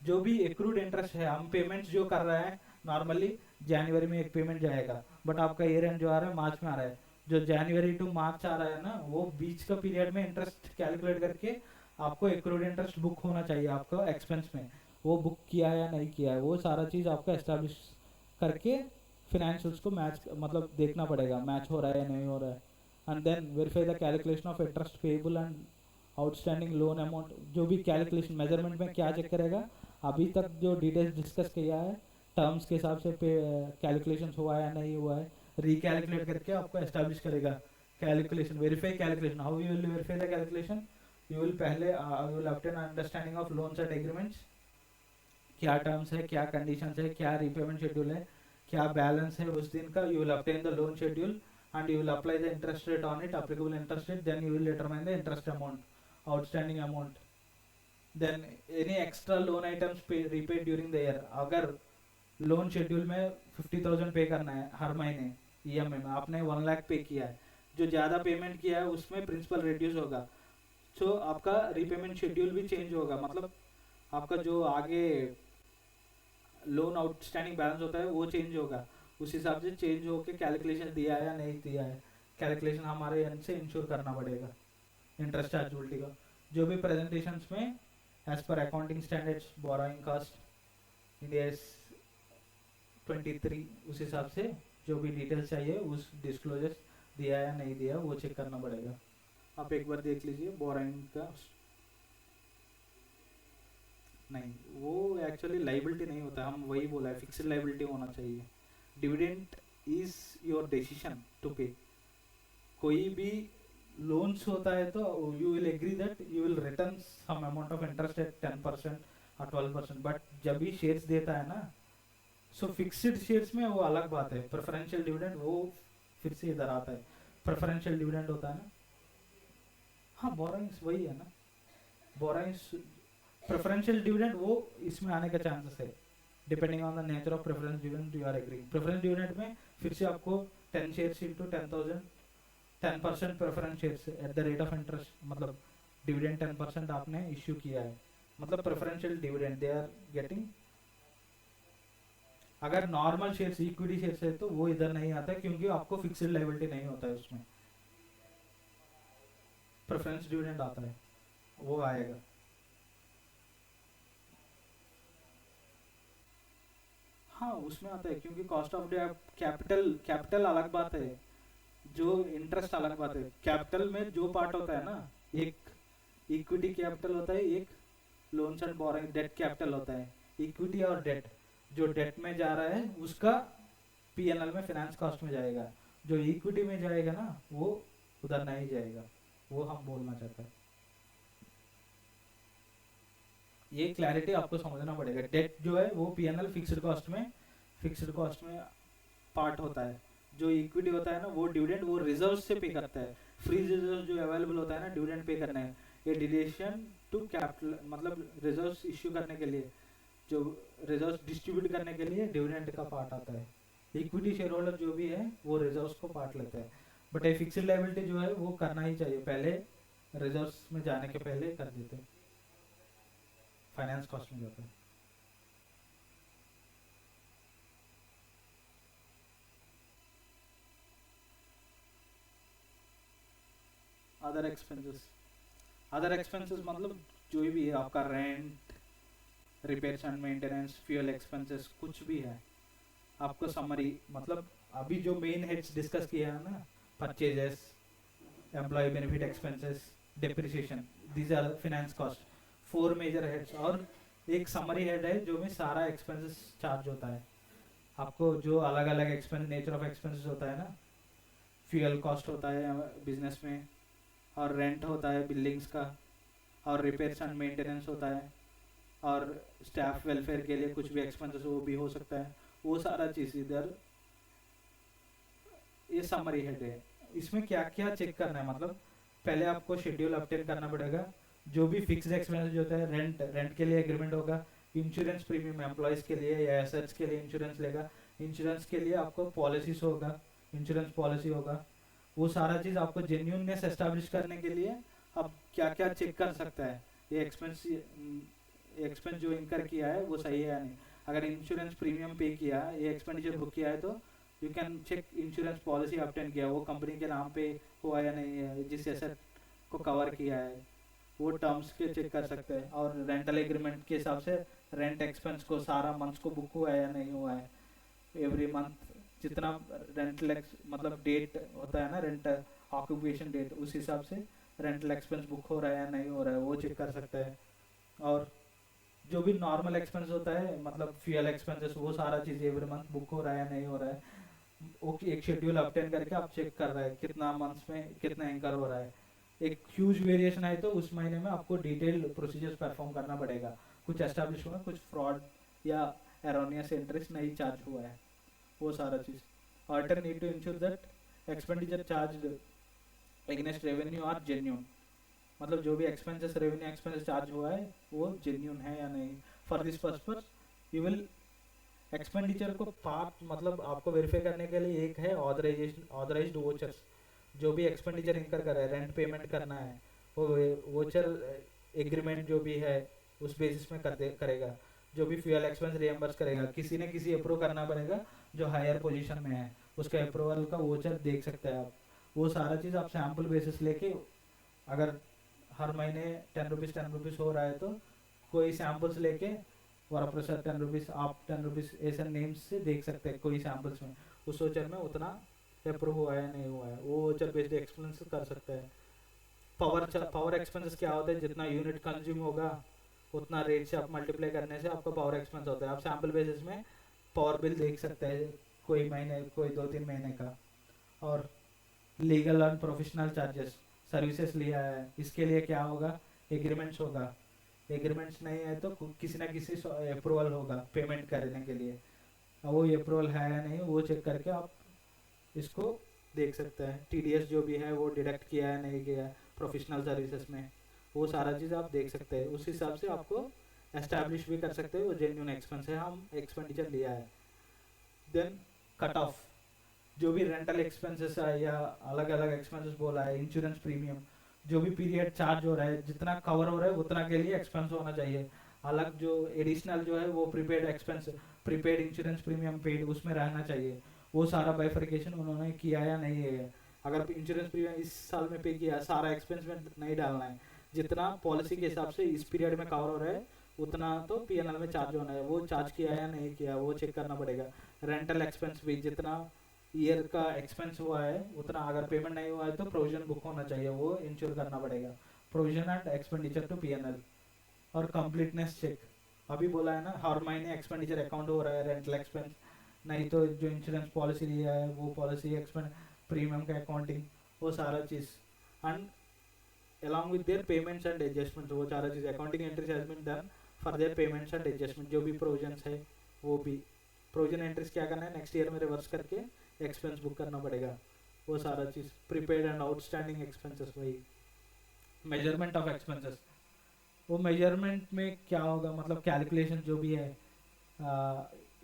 जो भी एक्रूड इंटरेस्ट है, हम पेमेंट्स जो कर रहे हैं नॉर्मली जनवरी में एक पेमेंट जाएगा, बट आपका ईयर एंड जो आ रहा है मार्च में आ रहा है, जो जनवरी टू मार्च आ रहा है ना वो बीच का पीरियड में इंटरेस्ट कैलकुलेट करके आपको एक्रूड इंटरेस्ट बुक होना चाहिए आपको एक्सपेंस में, वो बुक किया है या नहीं किया है, वो सारा चीज़ आपका एस्टेब्लिश करके फिनेंशियल्स को मैच मतलब देखना पड़ेगा, मैच हो रहा है या नहीं हो रहा है। And then verify the calculation of interest payable and outstanding loan amount. जो भी कैलकुलेशन मेजरमेंट में क्या चेक करेगा, अभी तक जो डिटेल्स डिस्कस किया है टर्म्स के हिसाब से कैलकुलेशन हुआ है या नहीं हुआ है, रिकैलकुलेट करके आपको एस्टेब्लिश करेगा calculation. Verify calculation, how you will verify the calculation, you will पहले you will obtain understanding of loans and agreements, क्या टर्म्स है, क्या कंडीशंस है, क्या रीपेमेंट शेड्यूल है, क्या बैलेंस है उस दिन का। You will obtain the loan schedule and you will apply the interest rate on it, applicable interest rate, then you will determine the interest amount, outstanding amount, then any extra loan items repaid during the year। अगर loan schedule में 50,000 पे करना है हर महीने EMI में, आपने 1 लाख पे किया है, जो ज़्यादा पेमेंट किया है उसमें प्रिंसिपल रिड्यूस होगा, तो आपका रीपेमेंट शेड्यूल भी चेंज होगा। मतलब आपका जो आगे लोन आउटस्टैंडिंग बैलेंस होता है वो चेंज होगा, उस हिसाब से चेंज होकर कैलकुलेशन दिया है या नहीं दिया है, कैलकुलेशन हमारे एंड से इंश्योर करना पड़ेगा इंटरेस्ट चार्जेबिलिटी का। जो भी प्रेजेंटेशंस में as per accounting standards borrowing cost India 23 उस हिसाब से जो भी डिटेल्स चाहिए उस डिस्क्लोजर दिया है या नहीं दिया वो चेक करना पड़ेगा। आप एक बार देख लीजिए बोरोइंग का। नहीं, वो एक्चुअली लाइबिलिटी नहीं होता, हम वही बोला है, फिक्स्ड लाइबिलिटी होना चाहिए। Dividend is your decision to pay. कोई भी लोन्स होता है तो you will agree that you will return some amount of interest at 10% और 12%, बट जब भी शेयर्स देता है ना, सो फिक्स्ड शेयर्स में वो अलग बात है। प्रेफरेंशियल डिविडेंड वो फिर से इधर आता है, प्रेफरेंशियल डिविडेंड होता है ना। हाँ, बोरोइंग्स वही है ना, बोरोइंग्स प्रेफरेंशियल डिविडेंड वो इसमें आने का चांसेस है, depending on the nature of preference dividend you are agreeing. Preference dividend में फिर से आपको 10 shares into 10,000 10% preference shares at the rate of interest, मतलब डिविडेंड 10% आपने इश्यू किया है, मतलब preferential dividend they are getting. अगर नॉर्मल शेयर्स इक्विटी शेयर्स है तो वो इधर नहीं आता क्योंकि आपको फिक्स्ड लायबिलिटी नहीं होता है उसमें, प्रेफरेंस डिविडेंड आता है वो आएगा। हाँ, उसमें आता है क्योंकि कॉस्ट ऑफ कैपिटल, कैपिटल अलग बात है, जो इंटरेस्ट अलग बात है। कैपिटल में जो पार्ट होता है ना, एक इक्विटी कैपिटल होता है, एक loans and borrowing debt capital होता है। इक्विटी और डेट, जो डेट में जा रहा है उसका पीएनएल में फाइनेंस कॉस्ट में जाएगा, जो इक्विटी में जाएगा ना वो उधर नहीं जाएगा, वो हम बोलना चाहते हैं। ये क्लैरिटी आपको समझना पड़ेगा। डेट जो है वो पीएनएल फिक्स्ड कॉस्ट में पार्ट होता है, जो इक्विटी होता है ना वो डिविडेंड वो रिजर्व से पे करता है। फ्री रिजर्व जो अवेलेबल होता है ना डिविडेंड पे करने है, ये डिडक्शन टू कैपिटल, मतलब रिजर्व्स इश्यू करने के लिए, जो रिजर्व्स डिस्ट्रीब्यूट करने के लिए डिविडेंड का पार्ट आता है। इक्विटी शेयर होल्डर जो भी है वो रिजर्व्स को पार्ट लेता है, बट ये फिक्स्ड लायबिलिटी जो है वो करना ही चाहिए, पहले रिजर्व्स में जाने के पहले कर देते हैं, फाइनेंस कॉस्ट में जाता है। अदर एक्सपेंसेस मतलब जो भी है आपका rent, repairs and maintenance, fuel expenses, कुछ भी है आपको समरी, मतलब अभी जो मेन हेड्स डिस्कस किया है ना, purchases, employee benefit expenses, depreciation, these are finance cost, 4 major heads. और एक समरी हेड है जो में सारा एक्सपेंसेस चार्ज होता है आपको, जो अलग अलग एक्सपेंस, नेचर ऑफ एक्सपेंसेस होता है ना, फ्यूल कॉस्ट होता है बिजनेस में, और रेंट होता है बिल्डिंग्स का, और रिपेयर्स एंड मेंटेनेंस होता है, और स्टाफ वेलफेयर के लिए कुछ भी एक्सपेंसेस वो भी हो सकता है, वो सारा चीज़ इधर ये समरी हेड है। इसमें क्या क्या चेक करना है, मतलब पहले आपको शेड्यूल अपडेट करना पड़ेगा, जो भी फिक्स्ड एक्सपेंसेस होता है, रेंट के लिए एग्रीमेंट होगा, इंश्योरेंस प्रीमियम एम्प्लॉयज़ के लिए या एसेट्स के लिए इंश्योरेंस लेगा, इंश्योरेंस के लिए आपको पॉलिसीज होगा, इंश्योरेंस पॉलिसी होगा, वो सारा चीज़ आपको जेन्यूननेस एस्टैब्लिश करने के लिए अब क्या क्या चेक कर सकता है, ये एक्सपेंस जो इनकर किया है वो सही है या नहीं। अगर इंश्योरेंस प्रीमियम पे किया, ये एक्सपेंडिचर बुक किया है, तो you can check insurance policy obtain किया, वो कंपनी के नाम पे हुआ या नहीं है, जिस एसेट को कवर किया है वो टर्म्स के चेक कर सकते हैं, और रेंटल एग्रीमेंट के हिसाब से रेंट एक्सपेंस को सारा मंथ्स को बुक हुआ है या नहीं हुआ है, एवरी मंथ जितना रेंटल मतलब डेट होता है ना, रेंट ऑक्यूपेशन डेट, उस हिसाब से रेंटल एक्सपेंस बुक हो रहा है या नहीं हो रहा है वो चेक कर सकता है। और जो भी नॉर्मल एक्सपेंस होता है मतलब फ्यूल एक्सपेंसेस, वो सारा चीज़ एवरी मंथ बुक हो रहा है या नहीं हो रहा है, वो एक शेड्यूल अपटेन करके आप चेक कर रहे हैं कितना मंथ्स में कितना इंकर हो रहा है। एक ह्यूज वेरिएशन है तो उस महीने में आपको डिटेल प्रोसीजर्स परफॉर्म करना पड़ेगा, कुछ एस्टैब्लिश हुआ, कुछ फ्रॉड या एरोनियस इंटरेस्ट नहीं चार्ज हुआ है, वो सारा चीज़। Auditor need to ensure that expenditure charge against revenue are genuine, मतलब जो भी एक्सपेंसेस रेवेन्यू एक्सपेंसेस चार्ज हुआ है वो जेन्यून है या नहीं। For this purpose you will expenditure को पार्ट मतलब आपको वेरीफाई करने के लिए एक है ऑथराइज्ड वोचर्स, जो भी एक्सपेंडिचर इनकर कर रहा है, रेंट पेमेंट करना है, वो वोचर एग्रीमेंट जो भी है उस बेसिस में करेगा। जो भी फ्यूल एक्सपेंस रिएम्बर्स करेगा, किसी न किसी अप्रूव करना पड़ेगा जो हायर पोजीशन में है, उसका अप्रूवल का वोचर देख सकते हैं आप। वो सारा चीज़ आप सैम्पल बेसिस लेके, अगर हर महीने 10 रुपीज़ हो रहा है तो कोई सैम्पल्स लेके वरप्रसाद 10 रुपीज़, आप 10 रुपीज़ ऐसे नेम्स से देख सकते हैं कोई सैम्पल्स में उस वोचर में उतना अप्रूव हुआ है नहीं हुआ है, वो वोचर बेस्ड एक्सपेंस कर सकते हैं। पावर एक्सपेंसेस क्या होता है, जितना यूनिट कंज्यूम होगा उतना रेट से आप मल्टीप्लाई करने से आपका पावर एक्सपेंस होता है। आप सैम्पल बेसिस में पावर बिल देख सकते हैं कोई महीने, कोई 2-3 महीने का। और legal and professional charges, services लिया है, इसके लिए क्या होगा, एग्रीमेंट्स होगा, एग्रीमेंट्स नहीं है तो किसी ना किसी अप्रूवल होगा पेमेंट करने के लिए, वो अप्रूवल है या नहीं वो चेक करके आप इसको देख सकते हैं। टीडीएस जो भी है वो डिडक्ट किया है नहीं किया है प्रोफेशनल सर्विसेज में, वो सारा चीज़ आप देख सकते हैं। उस हिसाब से आपको एस्टैब्लिश भी कर सकते हैं वो जेन्यून एक्सपेंस है, हम एक्सपेंडिचर लिया है। देन कट ऑफ, जो भी रेंटल एक्सपेंसेस है या अलग अलग एक्सपेंसेस बोला है, इंश्योरेंस प्रीमियम, जो भी पीरियड चार्ज हो रहा है जितना कवर हो रहा है उतना के लिए एक्सपेंस होना चाहिए। अलग जो एडिशनल जो है वो prepaid expense, prepaid insurance premium paid, उसमें रहना चाहिए। वो सारा बाइफर्केशन उन्होंने किया या नहीं है। अगर इंश्योरेंस प्रीमियम इस साल में पे किया, सारा एक्सपेंस में नहीं डालना है, जितना पॉलिसी के हिसाब से इस पीरियड में कवर हो रहा है उतना तो पीएनएल में चार्ज होना है, वो चार्ज किया या नहीं किया वो चेक करना पड़ेगा। रेंटल एक्सपेंस भी जितना ईयर का एक्सपेंस हुआ है उतना, अगर पेमेंट नहीं हुआ है तो प्रोविजन बुक होना चाहिए, वो इंश्योर करना पड़ेगा। Provision and expenditure to PNL. और कंप्लीटनेस चेक, अभी बोला है ना हर महीने एक्सपेंडिचर अकाउंट हो रहा है, रेंटल एक्सपेंस नहीं तो जो इंश्योरेंस पॉलिसी लिया है वो पॉलिसी एक्सपेंस प्रीमियम का अकाउंटिंग, वो सारा चीज़। And along with their payments and adjustments, वो सारा चीज़ accounting entries has been done for their payments and adjustment, जो भी provisions है वो भी provision entries क्या करना है नेक्स्ट ईयर में रिवर्स करके एक्सपेंस बुक करना पड़ेगा, वो सारा चीज़। प्रीपेड एंड आउटस्टैंडिंग एक्सपेंसेस, वही मेजरमेंट ऑफ एक्सपेंसेस। वो मेजरमेंट में क्या होगा, मतलब कैलकुलेशन जो भी है,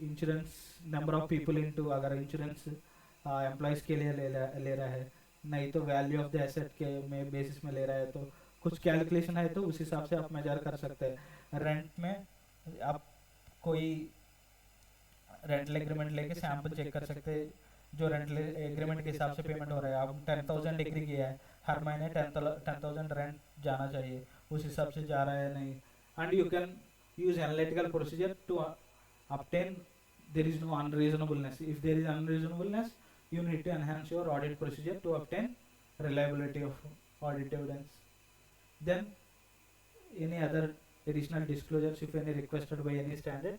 insurance number of people into, अगर इंश्योरेंस एम्प्लॉयज़ के लिए ले रहा है, नहीं तो वैल्यू ऑफ द एसेट के में बेसिस में ले रहा है, तो कुछ कैलकुलेशन है तो उस हिसाब से आप मेजर कर सकते हैं। रेंट में आप कोई रेंटल एग्रीमेंट लेके सैम्पल चेक कर सकते हैं, जो रेंटल एग्रीमेंट के हिसाब से पेमेंट हो रहा है। आप 10,000 डिग्री किया है, हर महीने 10,000 रेंट जाना चाहिए, उस हिसाब से जा रहा है नहीं। And you can use analytical procedure to obtain there is no unreasonableness. If there is unreasonableness, you need to enhance your audit procedure to obtain reliability of audit evidence. Then any other additional disclosures if any requested by any standard.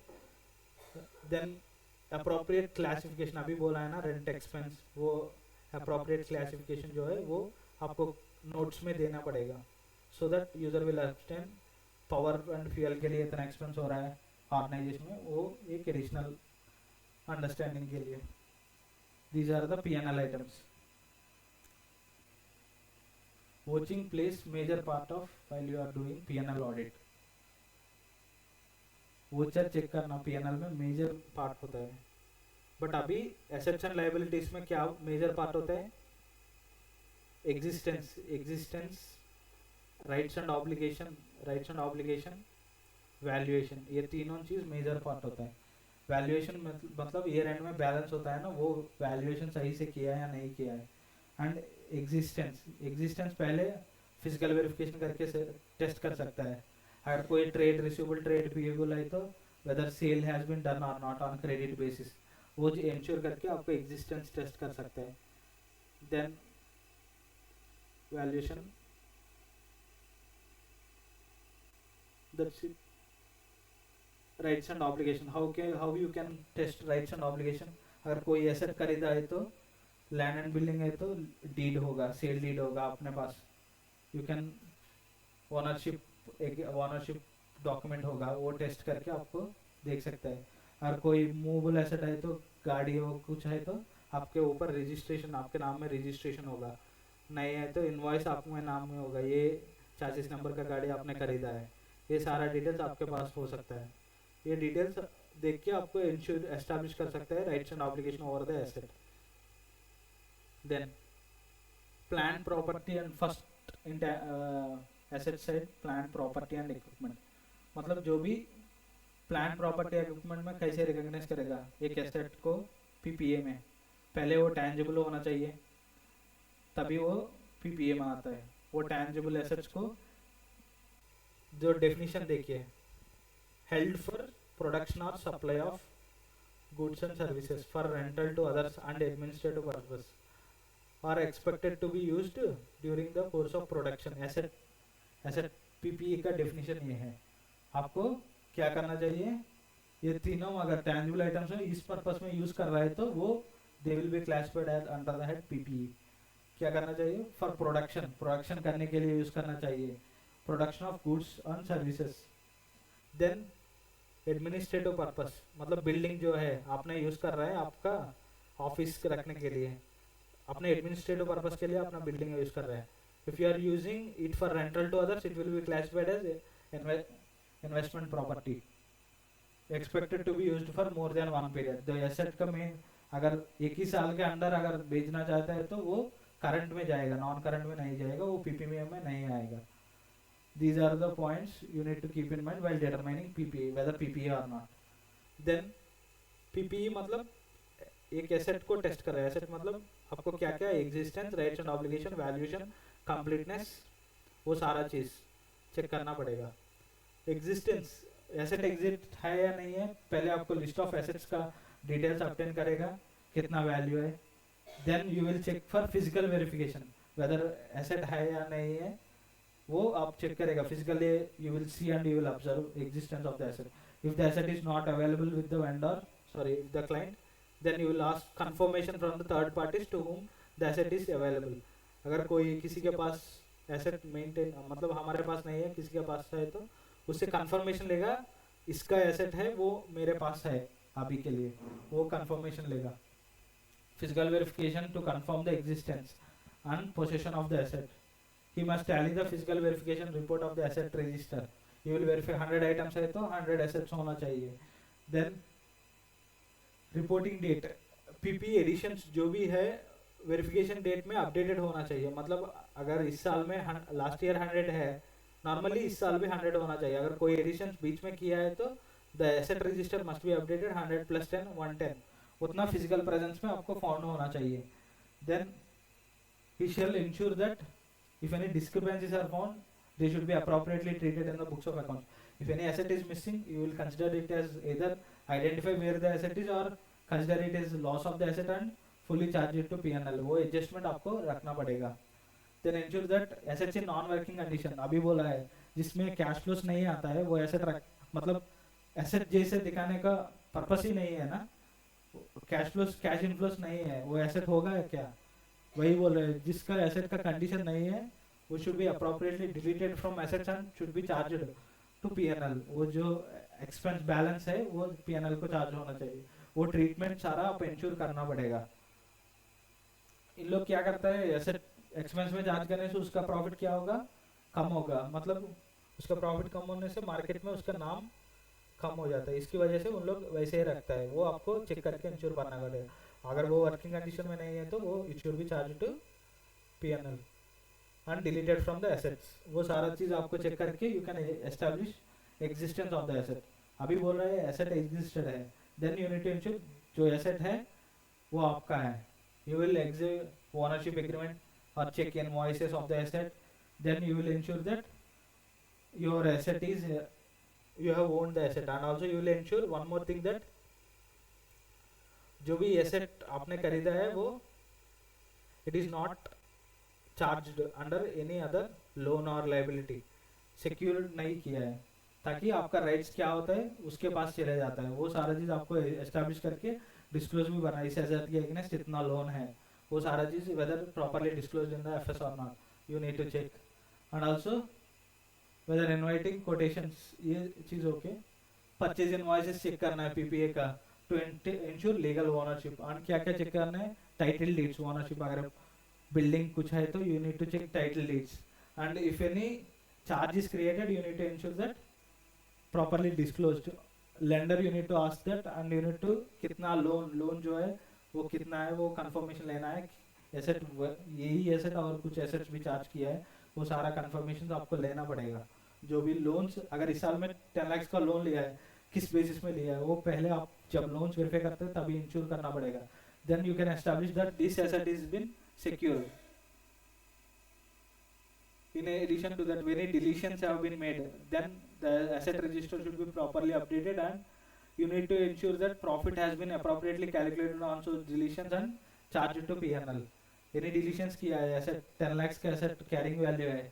Then appropriate classification, अभी बोला है ना rent expense, वो appropriate classification जो है वो आपको notes में देना पड़ेगा, so that user will understand power and fuel के लिए इतना एक्सपेंस हो रहा है ऑर्गेनाइजेशन में, वो एक एडिशनल अंडरस्टैंडिंग के लिए। These are the PNL items. Vouching plays major part of while you are doing PNL audit. Voucher check करना पीएनएल में मेजर पार्ट होता है, बट अभी एसेट्स एंड लायबिलिटीज में क्या मेजर पार्ट होता है, existence, rights and obligation, valuation, ये तीनों चीज़ मेजर पार्ट होता है। वैल्यूएशन मतलब ईयर एंड में बैलेंस होता है ना, वो वैल्यूएशन सही से किया है या नहीं किया है। एंड एग्जिस्टेंस पहले फिजिकल वेरिफिकेशन करके टेस्ट कर सकता है, अगर कोई ट्रेड रिसीवेबल ट्रेड पेएबल है तो whether sale has been done और नॉट ऑन क्रेडिट बेसिस, वो इंश्योर करके आपको एग्जिस्टेंस टेस्ट कर सकते हैं. Then valuation, that's it. Rights and obligation, how you can test rights and obligation. अगर कोई एसेट खरीदा है तो लैंड एंड बिल्डिंग है तो डीड होगा, सेल डीड होगा अपने पास. यू कैन ओनरशिप डॉक्यूमेंट होगा, वो टेस्ट करके आपको देख सकता है. अगर कोई मूवेबल एसेट है तो गाड़ी हो कुछ है तो आपके ऊपर रजिस्ट्रेशन, आपके नाम में रजिस्ट्रेशन होगा. नहीं है तो इनवॉइस आपके नाम में होगा, ये 40 नंबर का गाड़ी आपने खरीदा है. ये सारा डिटेल्स आपके पास हो सकता है. ये डिटेल्स देख के आपको इंश्योर एस्टैब्लिश कर सकता है rights and obligation over the asset. Then plant property and first asset side plant property and equipment. मतलब जो भी प्लान प्रॉपर्टी इक्विपमेंट में कैसे रिकॉग्नाइज करेगा एक एसेट को पीपीए में, पहले वो टैंजिबल होना चाहिए तभी वो पीपीए में आता है. वो टैंजिबल एसेट्स को जो डेफिनेशन देखिए, हेल्ड फॉर प्रोडक्शन और supply of goods and services for rental to others and administrative purpose are expected to be used during the course of production. Asset PPA का definition ये है. आपको क्या करना चाहिए, ये तीनों अगर टैंजिबल आइटम्स में इस पर्पस में यूज कर रहा है तो वो they will be classified as under the head PPE. क्या करना चाहिए, फॉर प्रोडक्शन करने के लिए यूज करना चाहिए, production of goods and services. Then administrative purpose, मतलब बिल्डिंग जो है आपने यूज कर रहा है आपका ऑफिस रखने के लिए, अपने एडमिनिस्ट्रेटिव पर्पस के लिए अपना बिल्डिंग यूज कर रहा है. If you are using it for rental to others it will be classified as investment property expected to be used for more than one period. The asset का main अगर एक ही साल के अंदर अगर बेचना चाहता है तो वो करंट में जाएगा, नॉन करंट में नहीं जाएगा, वो पीपीए में नहीं आएगा. These are the points you need to keep in mind while determining PPE, whether PPE or not. Then PPE मतलब एक एसेट को टेस्ट कर रहा है. एसेट मतलब आपको क्या क्या existence, rights and obligation, valuation, completeness, वो सारा चीज चेक करना पड़ेगा. एग्जिस्टेंस, एसेट एग्जिस्ट है या नहीं है, पहले आपको लिस्ट ऑफ एसेट्स का डिटेल्स ऑब्टेन करेगा, कितना वैल्यू है. Then you will check for physical verification, whether asset है या नहीं है, वो आप चेक करेगा physically. You will see and you will observe existence of the asset. If the asset is not available with the vendor, sorry with the client, then you will ask confirmation from the third parties to whom the asset is available. अगर कोई किसी के पास asset maintain, मतलब हमारे पास नहीं है, किसी के पास है तो उससे कंफर्मेशन लेगा इसका एसेट है, वो मेरे पास है अभी के लिए, वो कंफर्मेशन लेगा. Physical verification to confirm the existence and possession of the asset. He must tally the physical verification report of the asset register. He will verify 100 items है तो 100 assets होना चाहिए. Then reporting date, PP additions जो भी है verification date में updated होना चाहिए. मतलब अगर इस साल में लास्ट ईयर 100 है, नॉर्मली इस साल भी 100 होना चाहिए. अगर कोई एडिशंस बीच में किया है तो the asset register must be updated 100 + 10 110, उतना फिजिकल प्रेजेंस में आपको फाउंड होना चाहिए. Then he shall ensure that if any discrepancies are found, they should be appropriately treated in the books of accounts. If any asset is missing, you will consider it as either identify where the asset is or consider it as loss of the asset and fully charge it to P&L. वो adjustment आपको रखना पड़ेगा. Then ensure that assets in non-working condition, अभी बोला है जिसमें cash flows नहीं आता है वो एसेट रख, मतलब एसेट जैसे दिखाने का पर्पस ही नहीं है ना, कैश फ्लोस कैश इनफ्लोस नहीं है, वो एसेट होगा क्या, वही बोल रहे हैं. जिसका एसेट का कंडीशन नहीं है वो should be appropriately deleted from assets and should be charged to PNL. वो जो एक्सपेंस बैलेंस है वो पीएनएल को चार्ज होना चाहिए. वो ट्रीटमेंट सारा आप इंश्योर करना पड़ेगा. इन लोग क्या करता है, एसेट एक्सपेंस में चार्ज करने से उसका प्रॉफिट क्या होगा, कम होगा. मतलब उसका प्रॉफिट कम होने से मार्केट में उसका नाम कम हो जाता है. इसकी वजह से उन लोग वैसे ही रखता है. वो आपको चेक करके इंश्योर करना पड़ेगा. अगर वो वर्किंग कंडीशन में नहीं है तो वो it should be charge to PNL and deleted from the assets. वो सारा चीज आपको चेक करके you can establish existence of the asset. अभी बोल रहे हैं एसेट एग्जिस्टेड है, then you need to ensure जो एसेट है वो आपका है. You will execute ownership agreement और check invoices of the asset. Then you will ensure that your asset is you have owned the asset, and also you will ensure one more thing that जो भी asset आपने खरीदा है वो it is not charged under any other loan और liability, secured नहीं किया है, ताकि आपका राइट्स क्या होता है उसके पास चले जाता है। वो सारा चीज़ आपको एस्टैब्लिश करके डिस्क्लोज भी करना है, इस एसेट के अगेंस्ट इतना लोन है, वो सारा चीज़ whether properly disclose in the FS और not, you need to check. And also whether inviting quotations, ये चीज़ ओके। परचेज इनवॉइसेस चेक करना है पीपीए का टू इंश्योर लीगल ओनरशिप। और क्या क्या चेक करना है, टाइटल डीड्स ओनरशिप, अगर बिल्डिंग कुछ है तो you need to check title deeds. And if any charge is created, you need to ensure that properly disclosed, lender you need to ask that, and you need to कितना loan जो है वो कितना है वो कंफर्मेशन लेना है। Asset यही एसेट और कुछ एसेट्स भी चार्ज किया है, वो सारा कंफर्मेशन आपको लेना पड़ेगा। जो भी लोन्स, अगर इस साल में 10 लाख का लोन लिया है, किस बेसिस में लिया है, वो पहले आप जब लोन्स वेरीफाई करते हैं तभी इंश्योर करना पड़ेगा। Then you can establish that this asset is been secured. In addition to that, when deletions have been made, then the asset register should be properly updated, and you need to ensure that profit has been appropriately calculated on those deletions and charged to P&L. Any deletions किया है, asset 10 lakhs का asset carrying value है,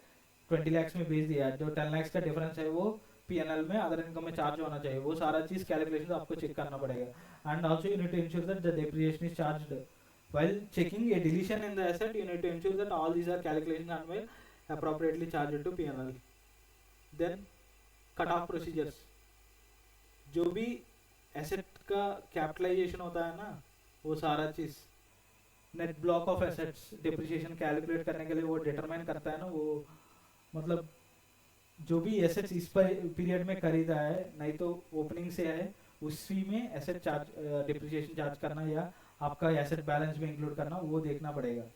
20 lakhs में बेच दिया, जो 10 lakhs का difference है वो P&L में अदर इनकम में चार्ज होना चाहिए, वो सारा चीज़ कैलकुलेशन आपको चेक करना पड़ेगा। And also you need to ensure that the depreciation is charged. While checking a deletion in the asset, you need to ensure that all these are calculations and will appropriately charged to P&L. Then cut off procedures, जो भी asset का capitalisation होता है ना, वो सारा चीज net block of assets depreciation calculate करने के लिए वो डिटरमाइन करता है ना, वो मतलब जो भी एसेट्स इस पीरियड में खरीदा है, नहीं तो ओपनिंग से है, उसी में एसेट चार्ज डिप्रिसिएशन चार्ज करना या आपका एसेट बैलेंस में इंक्लूड करना, वो देखना पड़ेगा।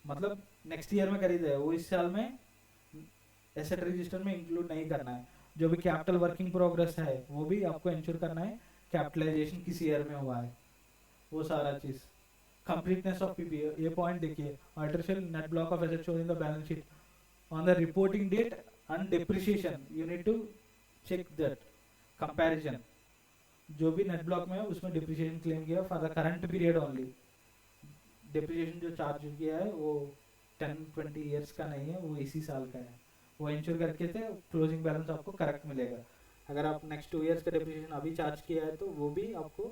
मतलब नेक्स्ट ईयर में खरीदा है वो इस साल में एसेट रजिस्टर में इंक्लूड नहीं करना है। जो भी कैपिटल वर्किंग प्रोग्रेस है वो भी आपको इंश्योर करना है कैपिटलाइजेशन किस ईयर में हुआ है, वो सारा चीज। कंप्लीटनेस ऑफ पीपीए, ये पॉइंट देखिए, artificial net block of asset shown in the balance sheet on the reporting date and depreciation, you need to check that comparison. जो भी नेट ब्लॉक में है उसमें डिप्रिसिएशन क्लेम किया for the current period only, depreciation जो charge किया है वो 10-20 ईयर्स का नहीं है, वो इसी साल का है, वो इंश्योर करके थे क्लोजिंग बैलेंस आपको करेक्ट मिलेगा। अगर आप नेक्स्ट 2 ईयर्स का डिप्रिसिएशन अभी चार्ज किया है तो वो भी आपको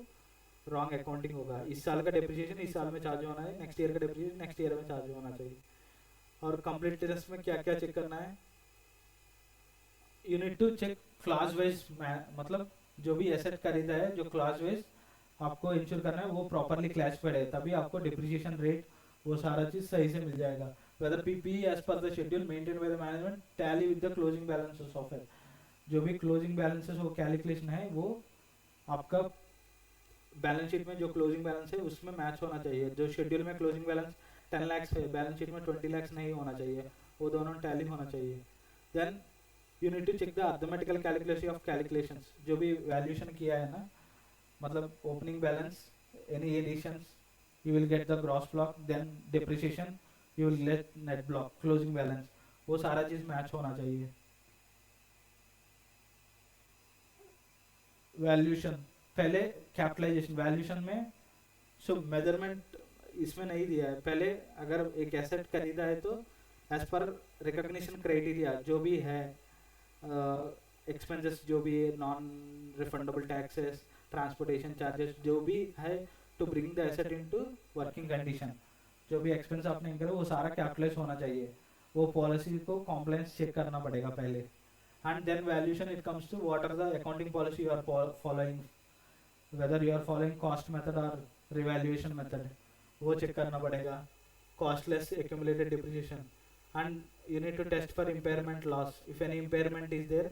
रॉन्ग अकाउंटिंग होगा। इस साल का डिप्रिसिएशन इस साल में चार्ज होना है, नेक्स्ट ईयर का डिप्रिसिएशन नेक्स्ट ईयर में चार्ज होना चाहिए। और कंप्लीटनेस में क्या क्या चेक करना है, you need to check class wise, मतलब जो भी एसेट खरीदा है जो क्लास वाइज आपको इंश्योर करना है वो प्रॉपरली क्लासिफाइड है, तभी आपको डिप्रिसिएशन रेट वो सारा चीज सही से मिल जाएगा। Whether PP as per the schedule maintain by the management tally with the closing balances of it, जो भी क्लोजिंग बैलेंसेस वो कैलकुलेशन है वो आपका बैलेंस शीट में जो क्लोजिंग बैलेंस है उसमें मैच होना चाहिए। जो शेड्यूल में क्लोजिंग बैलेंस 10 लाख है, बैलेंस शीट में 20 लाख नहीं होना चाहिए, वो दोनों टैली होना चाहिए। Then you need to check the arithmetical calculation of calculations, जो भी वैल्यूएशन किया है ना, मतलब opening balance, any additions you will get the gross block, then depreciation you will get net block, closing balance, वो सारा चीज मैच होना चाहिए। वैल्यूएशन पहले कैपिटलाइजेशन, वैल्यूएशन में सो मेजरमेंट इसमें नहीं दिया है। पहले अगर एक एसेट खरीदा है तो एज पर रिकॉग्निशन क्राइटेरिया जो भी है, एक्सपेंसेस जो भी है, non refundable taxes, transportation charges जो भी है, to bring the asset into working condition, जो भी एक्सपेंस आपने इंकर वो सारा कैपिटलाइज होना चाहिए, वो पॉलिसी को कॉम्प्लायंस चेक करना पड़ेगा पहले। And then valuation it comes to what are the accounting policy you are following, whether you are following cost method और रिवैल्यूएशन मेथड, वो चेक करना पड़ेगा। Cost less accumulated depreciation, and you need to test for impairment loss. If any impairment is there,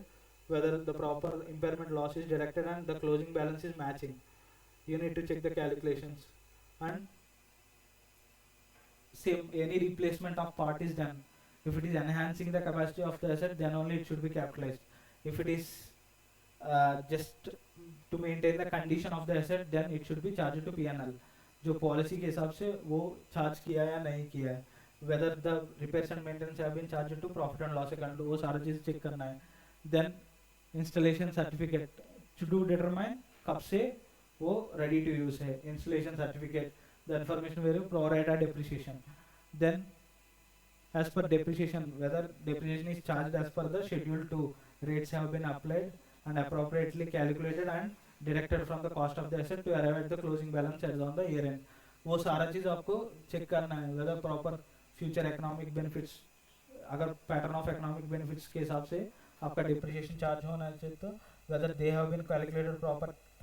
whether the proper impairment loss is deducted and the closing balance is matching, you need to check the calculations. And same, any replacement of part is done. If it is enhancing the capacity of the asset, then only it should be capitalized. If it is just to maintain the condition of the asset, then it should be charged to P&L, जो policy के हिसाब से वो charge किया या नहीं किया है। whether the repairs and maintenance have been charged to profit and loss account, वो सारा चीज चेक करना है। Then installation certificate to determine कब से वो रेडी टू यूज है, installation certificate, the information very pro rata depreciation, then as per depreciation whether depreciation is charged as per the schedule 2 rates have been applied and appropriately calculated and deducted from the cost of the asset to arrive at the closing balance as on the year end. वो सारा चीज आपको check करना है whether proper future economic benefits, अगर pattern of economic benefits के हिसाब से आपका depreciation charge होना चाहिए तो whether they have been calculated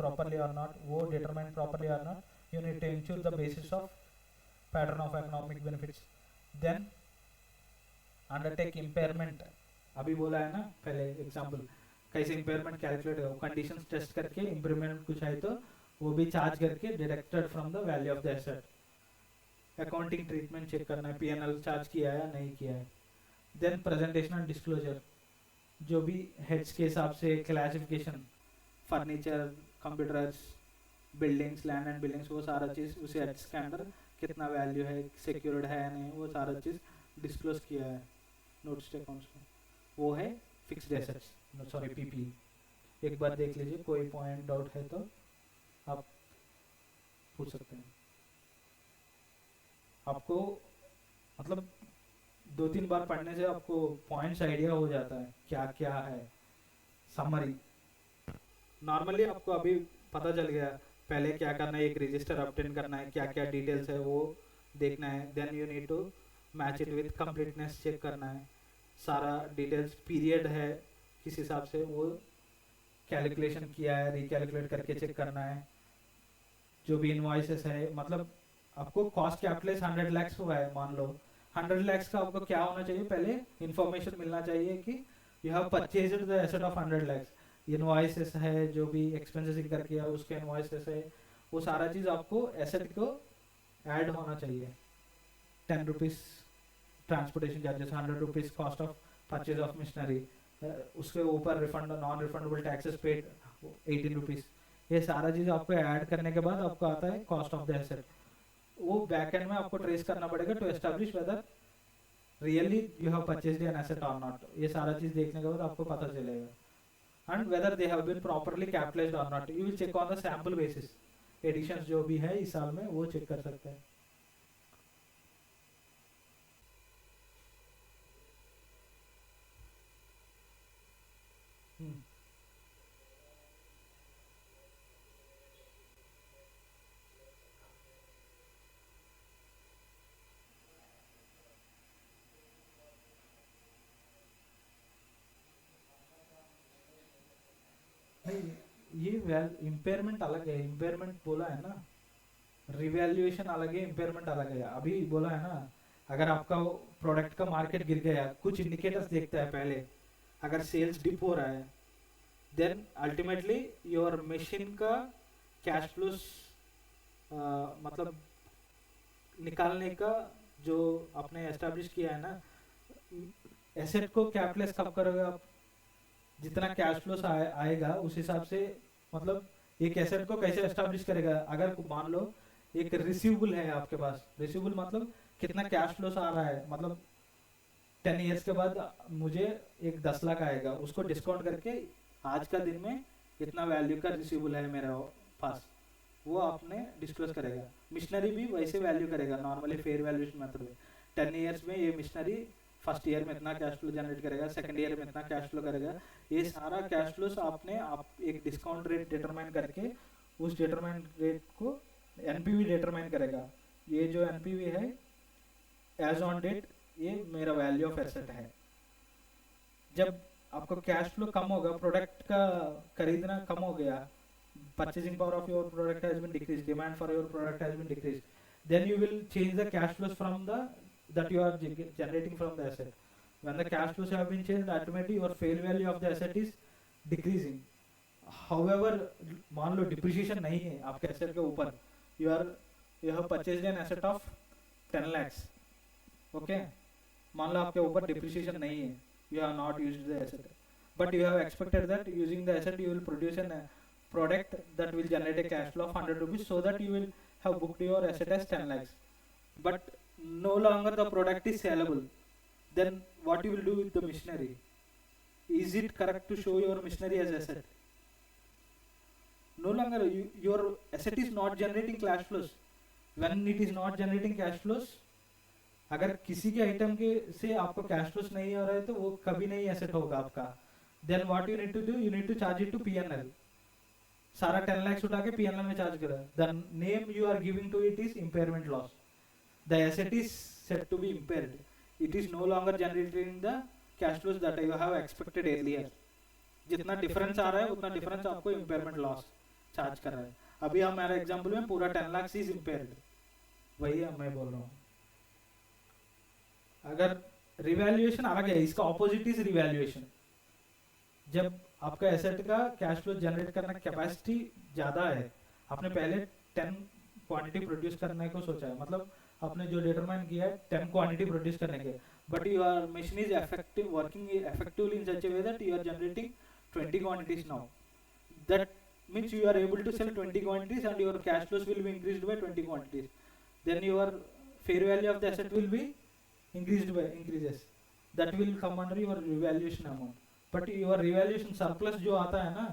properly or not, वो determined properly or not, you need to ensure the basis of pattern of economic benefits. Then undertake impairment, अभी बोला है ना पहले एग्जांपल, कैसे इम्पेयरमेंट कैलकुलेट हो, कंडीशंस टेस्ट करके improvement कुछ है तो वो भी चार्ज करके deducted from the value of the asset. Accounting treatment check करना है, पीएनएल चार्ज किया है या नहीं किया है. देन प्रेजेंटेशन एंड डिस्क्लोजर, जो भी हेड्स के हिसाब से classification, furniture, computers, buildings, land and buildings, वो सारा चीज़ उसी हेड्स के अंदर कितना वैल्यू है, सिक्योर्ड है या नहीं, वो सारा चीज़ डिस्क्लोज किया है नोट्स टू अकाउंट्स में. वो है फिक्स्ड एसेट्स, सॉरी पीपी. एक बार देख लीजिए, कोई पॉइंट डाउट है तो आप पूछ सकते हैं. आपको मतलब 2-3 बार पढ़ने से आपको पॉइंट्स आइडिया हो जाता है क्या क्या है. समरी नॉर्मली आपको अभी पता चल गया पहले क्या करना है, एक रजिस्टर ऑब्टेन करना है, क्या क्या डिटेल्स है वो देखना है. Then you need to match it with completeness check करना है, सारा डिटेल्स पीरियड है किस हिसाब से वो कैलकुलेशन किया है, रिकैलकुलेट करके चेक करना है. जो भी इनवॉइसेस है, मतलब आपको कॉस्ट कैपिटलाइज 100 लाख हुआ है, मान लो 100 लाख का आपको क्या होना चाहिए, पहले इंफॉर्मेशन मिलना चाहिए कि you have purchased the asset of 100 lakh. Invoices है, जो भी एक्सपेंसेस इनकर किया उसके इनवॉइसेस है, वो सारा चीज़ आपको एसेट को ऐड होना चाहिए. 10 rupees transportation charges, 100 rupees cost of purchase of machinery, उसके ऊपर refund non refundable taxes paid 18 rupees. ये सारा चीज़ आपको ऐड करने के बाद आपको आता है कॉस्ट ऑफ द एसेट. वो बैक एंड में आपको ट्रेस करना पड़ेगा to establish whether really you have purchased an asset और नॉट. ये सारा चीज़ देखने के बाद आपको पता चलेगा. And whether they have been properly capitalised और not, you will check on the sample basis. Additions जो भी है इस साल में वो चेक कर सकते हैं. ये इम्पेयरमेंट अलग है, इम्पेयरमेंट बोला है ना, रिवैल्यूएशन अलग है, इम्पेयरमेंट अलग है. अभी बोला है ना, अगर आपका प्रोडक्ट का मार्केट गिर गया, कुछ इंडिकेटर्स देखता है पहले, अगर सेल्स डिप हो रहा है, देन अल्टीमेटली योर मशीन का कैश फ्लोस मतलब निकालने का जो आपने एस्टैब्लिश किया है ना, एसेट को कैपिटलाइज कब करोगे आप, जितना कैश फ्लो आएगा उस हिसाब से. मतलब एक एसेट को कैसे एस्टैब्लिश करेगा, अगर मान लो एक रिसीवेबल है आपके पास, रिसीवेबल मतलब कितना कैश फ्लो आ रहा है, मतलब 10 इयर्स के बाद मुझे एक 10 लाख आएगा, उसको डिस्काउंट करके आज का दिन में इतना वैल्यू का रिसीवेबल है मेरे पास, वो आपने डिस्क्लोज करेगा. मिशनरी भी वैसे वैल्यू करेगा नॉर्मली फेयर वैल्यूएशन मेथड में. 10 इयर्स में ये मिशनरी फर्स्ट ईयर में इतना कैश फ्लो जनरेट करेगा, सेकंड ईयर में इतना कैश फ्लो करेगा. ये सारा कैश फ्लो आपने आप एक डिस्काउंट रेट डिटरमाइन करके उस डिटरमाइन रेट को एनपीवी डिटरमाइन करेगा. ये जो एनपीवी है एज ऑन डेट, ये मेरा वैल्यू ऑफ एसेट है. जब आपको कैश फ्लो कम होगा, प्रोडक्ट का खरीदना कम हो गया, purchasing power of your product has been decrease, demand for your product has been decrease, then you will change the cash flows from the that you are generating from the asset. When the cash flows have been changed, ultimately your fair value of the asset is decreasing. However, मान लो depreciation नहीं है आपके asset के ऊपर, you have purchased an asset of 10 lakhs, okay? मान लो आपके ऊपर depreciation नहीं है, you have not used the asset, but you have expected that using the asset you will produce a product that will generate a cash flow of 100 rupees, so that you will have booked your asset as 10 lakhs. But no longer the product is sellable. Then what you will do with the machinery? is it correct to show your machinery as asset? No longer your asset is not generating cash flows. When it is not generating cash flows, अगर किसी के item के से आपको cash flows नहीं हो रहा है तो वो कभी नहीं एसेट होगा आपका. Then what you need to do, you need to charge it to PNL. सारा 10 लाख उठा के पीएनएल में चार्ज करा. The name you are giving to it is impairment loss. The asset is set to be impaired. It is no longer generating the cash flows that you have expected earlier. जितना difference आ रहा है उतना difference आपको impairment loss charge कर रहा है. अभी हमारे एग्जांपल में पूरा 10 लाख इज इम्पेयर्ड. वही मैं बोल रहा हूँ. अगर रिवैल्यूएशन अलग है, इसका ऑपोजिट इज रिवैल्यूएशन. जब आपका एसेट का कैश फ्लो जनरेट करने की कैपेसिटी ज्यादा है, आपने पहले 10 क्वांटिटी प्रोड्यूस करने को सोचा है, मतलब आपने जो डिटरमाइन किया है 10 क्वांटिटी प्रोड्यूस करने के, but your machine is effective working effectively in such a way that you are generating 20 quantities now. That means you are able to sell 20 quantities and your cash flows will be increased by 20 quantities. Then your fair value of the asset will be increases. That will come under your revaluation amount. But your revaluation surplus जो आता है ना,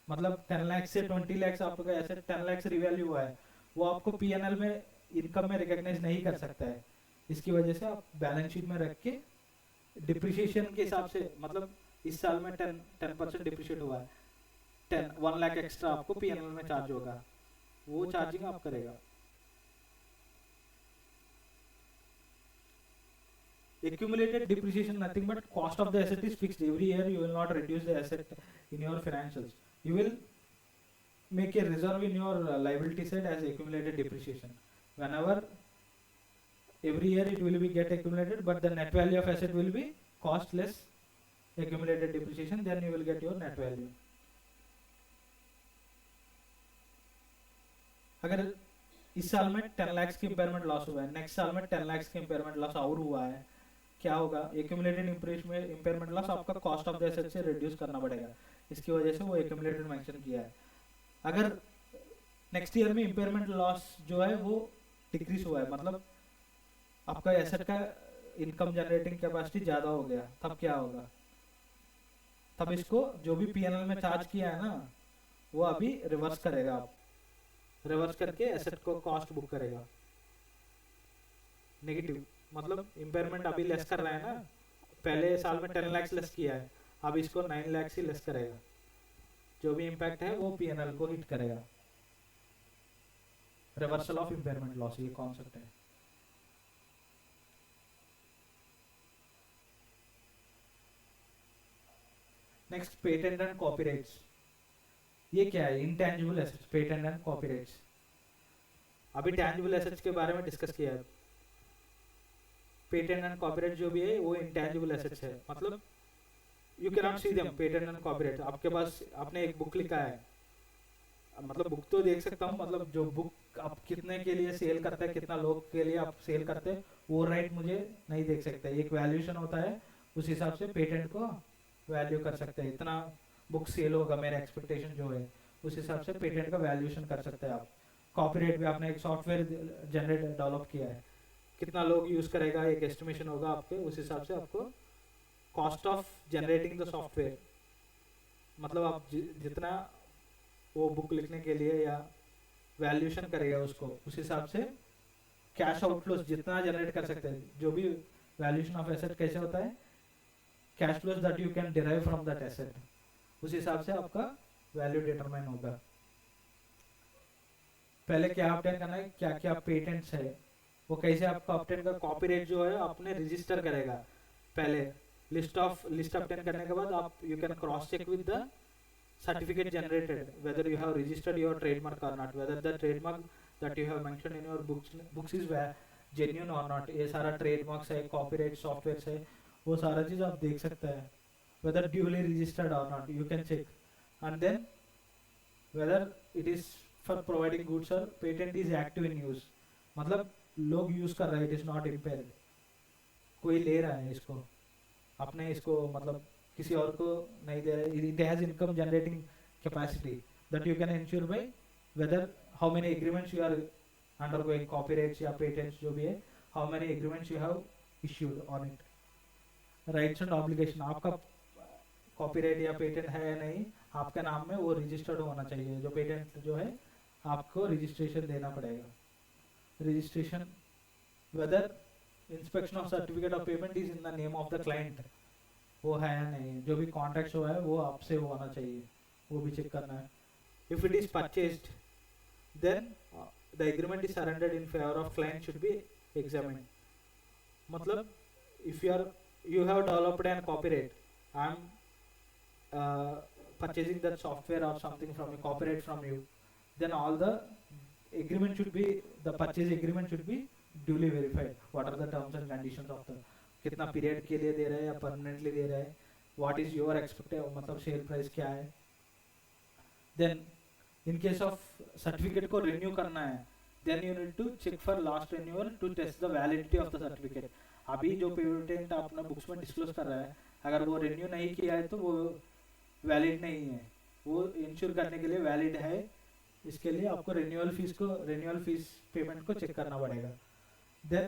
मतलब 10 लाख से 20 लाख आपका asset 10 lakh से revalue हुआ है, वो आपको पीएनएल में इनकम में रिकॉग्नाइज नहीं कर सकता है. इसकी वजह से आप बैलेंस शीट में रख के डिप्रिसिएशन के हिसाब से, मतलब इस साल में 10% डिप्रिशिएट हुआ है, 1 लाख एक्स्ट्रा आपको पीएनएल में चार्ज होगा, वो चार्जिंग आप करेगा. Accumulated depreciation nothing but cost of the asset is fixed. Every year you will not reduce the asset in your financials. You will make a reserve in your liability side as accumulated depreciation. Whenever every year it will be get accumulated, but the net value of asset will be cost less accumulated depreciation. Then you will get your net value. अगर इस साल में 10 लाख की impairment loss हुआ है, next साल में 10 लाख की इम्पेयरमेंट लॉस और हुआ है, क्या होगा? एक्यूमुलेटेड इम्पेयरमेंट लॉस आपका कॉस्ट ऑफ द एसेट से रिड्यूस करना पड़ेगा. इसकी वजह से वो एक्यूमुलेटेड मेंशन किया है. अगर नेक्स्ट ईयर में इम्पेयरमेंट लॉस जो है वो डिक्रीज हुआ है, मतलब आपका एसेट का इनकम जनरेटिंग कैपेसिटी ज्यादा हो गया, तब क्या होगा? तब इसको जो भी पीएनएल में चार्ज किया है ना, वो अभी रिवर्स करेगा. आप रिवर्स करके एसेट को कॉस्ट बुक करेगा. नेगेटिव मतलब इम्पेयरमेंट अभी लेस कर रहा है ना, पहले साल में 10 लाख लेस किया है, अब इसको 9 लाख से लेस करेगा. जो भी इम्पैक्ट है वो पीएनएल को हिट करेगा. रिवर्सल ऑफ इम्पेयरमेंट लॉस ये कॉन्सेप्ट है. Next patent and copyrights. ये क्या है? Intangible assets, patent and copyrights. अभी टैंजिबल एसेट्स के बारे में डिस्कस किया है. पेटेंट एंड कॉपीराइट जो भी है वो इंटेंजिबल एसेट्स है, मतलब you can not see them. Patent and copyright आपके पास, आपने एक बुक लिखा है, मतलब बुक तो देख सकता हूँ, मतलब जो बुक आप कितने के लिए सेल करते हैं, कितना लोग के लिए आप सेल करते हैं, वो राइट मुझे नहीं देख सकते. एक वैल्यूएशन होता है, उस हिसाब से पेटेंट को वैल्यू कर सकते हैं. इतना बुक सेल होगा मेरा एक्सपेक्टेशन जो है, उस हिसाब से पेटेंट का वैल्यूएशन कर सकते हैं आप. कॉपीराइट भी आपने एक सॉफ्टवेयर जनरेट डेवलप किया है, कितना लोग यूज करेगा एक एस्टिमेशन होगा आपके, उस हिसाब से आपको cost of generating the software, मतलब आप जितना वो बुक लिखने के लिए या वैल्यूएशन करेगा उसको, उस हिसाब से कैश आउटफ्लोस जितना जनरेट कर सकते हैं. जो भी वैल्यूएशन ऑफ एसेट कैसे होता है, cash flows that you can derive from that asset, उस हिसाब से आपका वैल्यू डिटरमाइन होगा. पहले क्या ऑब्टेन करना है, क्या क्या पेटेंट्स है, वो कैसे आपका ऑब्टेन का. कॉपीराइट जो है आपने रजिस्टर करेगा पहले, लिस्ट ऑब्टेन करने के बाद आप you can cross check with the certificate generated whether you have registered your trademark or not, whether the trademark that you have mentioned in your books is genuine or not. ये सारा trademarks है, copyright software है, वो सारा चीज आप देख सकते हैं. whether duly registered or not you can check, and then whether it is for providing goods or patent is active in use, मतलब लोग यूज कर रहे हैं, इट इज नॉट इम्पेयर्ड. कोई ले रहा है इसको, अपने इसको मतलब किसी और को नहीं दे रहा है. It has income generating capacity that you can ensure by whether how many agreements you are undergoing, copyrights या पेटेंट्स जो भी है, how many agreements you have issued on it. Rights and obligation, आपका कॉपीराइट या patent है या नहीं आपके नाम में, वो रजिस्टर्ड होना चाहिए। जो पेटेंट जो है आपको रजिस्ट्रेशन देना पड़ेगा। Registration whether inspection of certificate of payment is in the name of the client, वो है या नहीं। जो भी कॉन्ट्रैक्ट हुआ है वो आपसे होना चाहिए, वो भी चेक करना है। If it is purchased then the agreement is surrendered in favour of client should be examined. मतलब if you have developed an copyright, I'm purchasing that software or something from you, copyright from you, then all the agreement should be, the purchase agreement should be duly verified. What are the terms and conditions of the, कितना period के लिए दे रहा है या permanently दे रहा है, what is your expected मतलब sale price क्या है। then in case of certificate को renew करना है, then you need to check for last renewal to test the validity of the certificate। अभी जो पेटेंट अपना बुक्स में डिस्क्लोज कर रहा है, अगर वो रिन्यू नहीं किया है तो वो वैलिड नहीं है, वो इंश्योर करने के लिए वैलिड है। इसके लिए आपको रिन्यूअल फीस पेमेंट को चेक करना पड़ेगा। Then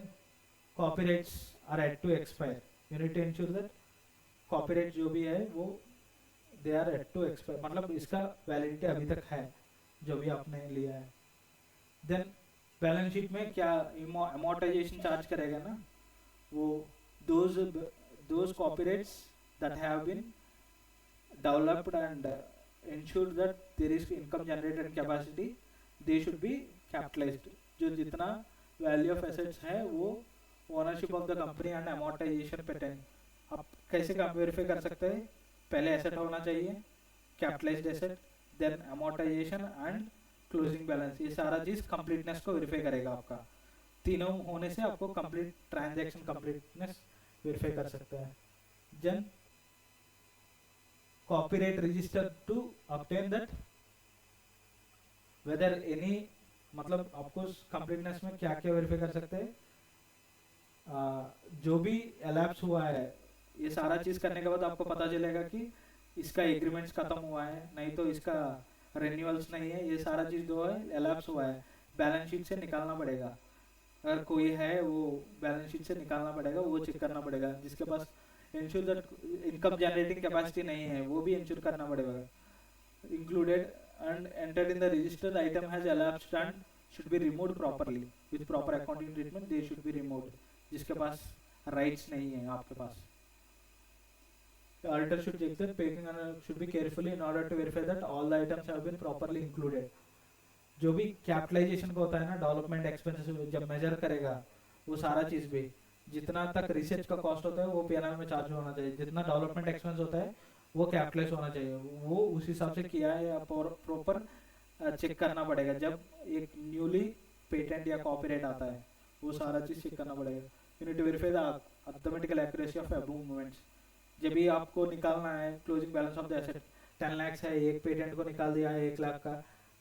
copyrights are at to expire, you need to ensure that copyright जो भी है वो they are at to expire, मतलब इसका वैलिडिटी अभी तक है जो भी आपने लिया है। देन बैलेंस शीट में क्या अमोर्टाइजेशन चार्ज करेगा ना, वो those copyrights that have been developed and ensure that there is income generated capacity, they should be capitalized। जो जितना वैल्यू ऑफ एसेट्स है वो ownership of the company and amortisation pattern. आप कैसे काम वेरीफाई कर सकते हैं, पहले एसेट होना चाहिए capitalised asset, then amortisation and closing balance, ये सारा चीज कंप्लीटनेस को वेरीफाई करेगा आपका। तीनों होने से आपको कंप्लीट ट्रांजैक्शन कंप्लीटनेस वेरीफाई कर सकता है। Then copyright register to obtain that whether any, मतलब आपको कंप्लीटनेस में क्या क्या वेरीफाई कर सकते हैं, जो भी एलैप्स हुआ है, ये सारा चीज करने के बाद आपको पता चलेगा कि इसका एग्रीमेंट्स खत्म हुआ है, नहीं तो इसका रिन्यूअल्स नहीं है, ये सारा चीज जो है एलैप्स हुआ है, बैलेंस शीट से निकालना पड़ेगा। अगर कोई है वो बैलेंस शीट से निकालना पड़ेगा, वो चेक करना पड़ेगा। जिसके पास ensure that income generating capacity नहीं है वो भी इंश्योर करना पड़ेगा। Included and entered in the registered item has elapsed and should be removed properly with proper accounting treatment, they should be removed। जिसके पास राइट्स नहीं है आपके पास, the auditor should check that packing and should be carefully in order to verify that all the items have been properly included। जो भी capitalisation का होता है ना, डेवलपमेंट एक्सपेंसेस जब मेजर करेगा वो सारा चीज भी, जितना तक रिसर्च का कॉस्ट होता है वो पीएनएल में चार्ज होना चाहिए, जितना डेवलपमेंट एक्सपेंस होता है वो कैपिटलाइज होना चाहिए, वो उस हिसाब से किया है या प्रॉपर चेक करना पड़ेगा। जब एक न्यूली पेटेंट या कॉपीराइट आता है वो सारा चीज चेक करना पड़ेगा। You need to verify the arithmetical accuracy of above movements. जब भी आपको निकालना है closing balance of the asset 10 lakh है, एक पेटेंट को निकाल दिया है 1 लाख का,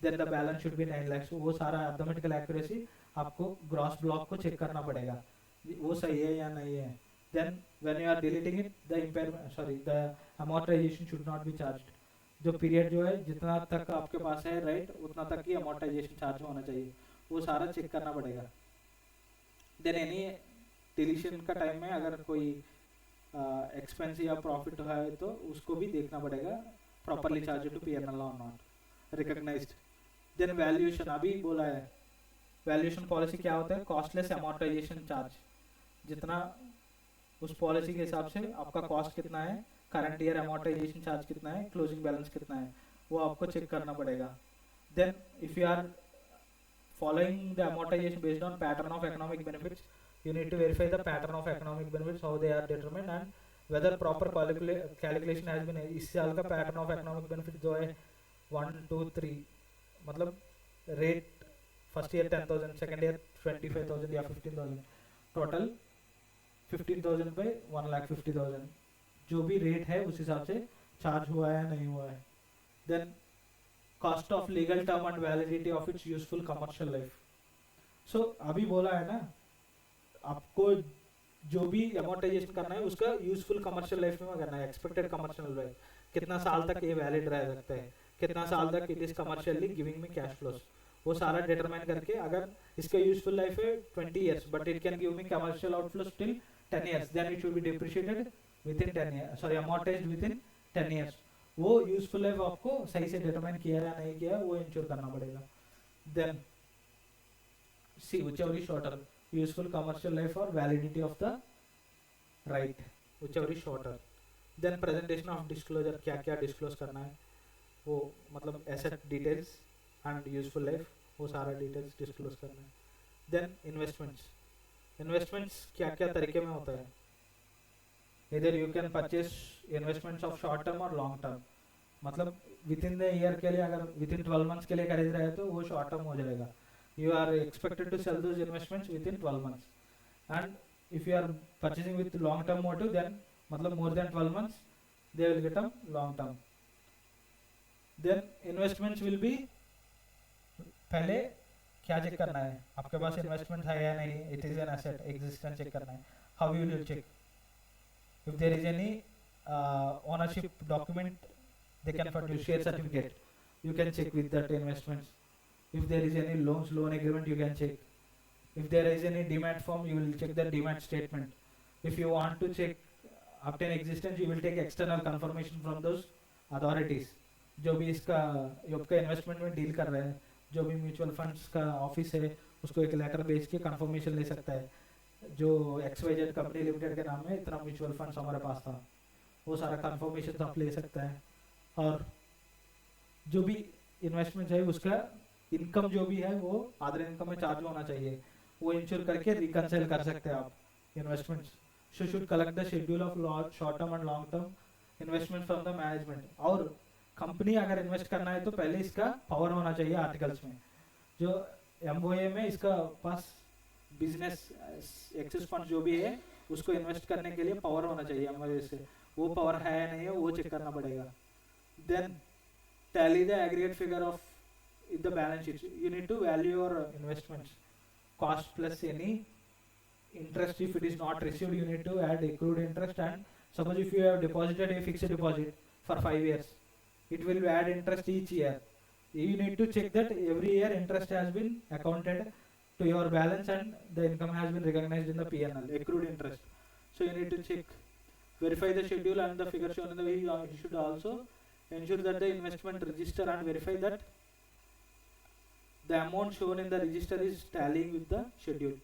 then the balance should be 9 lakh. वो सारा अर्थमेटिकल एक्यूरेसी आपको ग्रॉस ब्लॉक को चेक करना पड़ेगा वो सही है या नहीं है। Then when you are deleting it the impairment the amortisation should not be charged. जो पीरियड जो है जितना तक आपके पास है राइट उतना तक ही अमोर्टाइजेशन चार्ज होना चाहिए, वो सारा चेक करना पड़ेगा। देन एनी डिलीशन का टाइम में अगर कोई एक्सपेंस या प्रॉफिट है तो उसको भी देखना पड़ेगा, प्रॉपरली चार्ज टू पीएनएल और नॉट रिकॉग्नाइज्ड। देन वैल्यूएशन अभी बोला है, वैल्यूएशन पॉलिसी क्या होता है, कॉस्टलेस अमोर्टाइजेशन चार्ज। जितना उस पॉलिसी के हिसाब से आपका कॉस्ट कितना है, करंट ईयर अमोर्टाइजेशन चार्ज कितना है, क्लोजिंग बैलेंस कितना है, वो आपको चेक करना पड़ेगा। Then if you are following the amortisation based on pattern of economic benefits, you need to verify the pattern of economic benefits, how they are determined and whether proper calculation has been। इस साल का pattern of economic benefit जो है 1 2 3, मतलब rate first year 10,000, second year 25,000 या 15,000, total 15,000 पे 1,50,000, जो भी रेट है उस हिसाब से चार्ज हुआ है नहीं हुआ है। Then cost of legal term and validity of its useful commercial life. So अभी बोला है ना आपको जो भी अमोर्टाइजेशन करना है उसका यूजफुल कमर्शियल लाइफ में करना है, एक्सपेक्टेड कमर्शियल लाइफ, कितना साल तक ये वैलिड रह सकता है, कितना साल तक it is commercially giving me cash flows, वो सारा डिटरमाइन करके अगर इसका यूजफुल लाइफ है 20 years but it can give me commercial outflow till 10 years, then it should be depreciated within 10 years, sorry amortised within 10 years, वो useful life आपको सही से डिटरमाइन किया या नहीं किया वो इंश्योर करना पड़ेगा. Then see whichever is shorter, useful commercial life or validity of the right, whichever is shorter. Then presentation of disclosure, क्या क्या डिस्क्लोज करना है, वो मतलब asset details and useful life, वो सारा डिटेल्स डिस्क्लोज करना है. देन इन्वेस्टमेंट्स, इन्वेस्टमेंट्स क्या क्या तरीके में होता है. इधर you can purchase investments of short term और लॉन्ग टर्म, मतलब विद इन द ईयर के लिए, अगर विद इन 12 मंथ्स के लिए खरीद रहे हैं तो वो शॉर्ट टर्म हो जाएगा. You are expected to sell those investments within 12 months. And if you are purchasing with long term motive, then मतलब more than 12 months they will get a long term. Then investments will be, पहले क्या check करना है, आपके पास investment है या नहीं, it is an asset, existence check करना है. How you will check? If there is any ownership document they can furnish share certificate, you can check with that investments. If there is any loan agreement, you can check. If there is any demat form, you will check the demat statement. If you want to check obtain existence, you will take external confirmation from those authorities. जो भी इसका आपका investment में deal कर रहे हैं, जो भी म्यूचुअल फंड्स का ऑफिस है, उसको एक लेटर भेज के कंफर्मेशन ले सकता है. जो XYZ कंपनी लिमिटेड के नाम में इतना म्यूचुअल फंड्स हमारे पास था, वो सारा कंफर्मेशन आप ले सकता है. और जो भी इन्वेस्टमेंट है उसका इनकम जो भी है वो अदर इनकम में चार्ज होना चाहिए, वो इंश्योर करके रिकंसाइल कर सकते हैं आप investments. So should collect the schedule of short term and long term investment from the management. और कंपनी अगर इन्वेस्ट करना है तो पहले इसका पावर होना चाहिए आर्टिकल्स में. जो MOA में इसका पास बिजनेस एक्सेस फंड जो भी है उसको इन्वेस्ट करने के लिए पावर होना चाहिए MOA से, वो पावर है या नहीं है वो चेक करना पड़ेगा. Then tally the aggregate figure of in the balance sheet. You need to value your investments, cost plus any interest. If it is not received, you need to add accrued interest. And suppose if you have deposited a fixed deposit for 5 years, it will add interest each year. You need to check that every year interest has been accounted to your balance and the income has been recognized in the P&L, accrued interest. So you need to check, verify the schedule and the figure shown in the way. You should also ensure that the investment register and verify that the amount shown in the register is tallying with the schedule.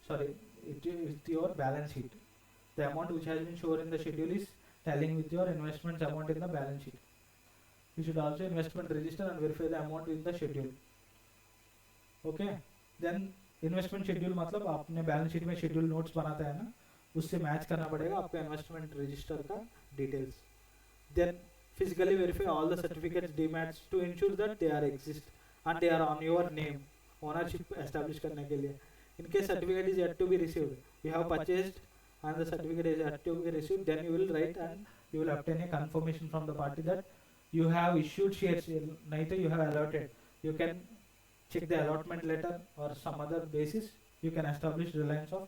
Sorry, it is with your balance sheet. The amount which has been shown in the schedule is tallying with your investments amount in the balance sheet. You should also investment register and verify the amount in the schedule. Okay. Then investment schedule मतलब आपने balance sheet में schedule notes बनाता है ना, उससे match करना पड़ेगा आपका investment register का details. Then physically verify all the certificates, demats to ensure that they are exist and they are on your name. Ownership establish करने के लिए. In case certificate is yet to be received, you have purchased and the certificate is yet to be received, then you will write and you will obtain a confirmation from the party that you have issued shares, neither you have allotted. You can check the allotment letter or some other basis. You can establish reliance of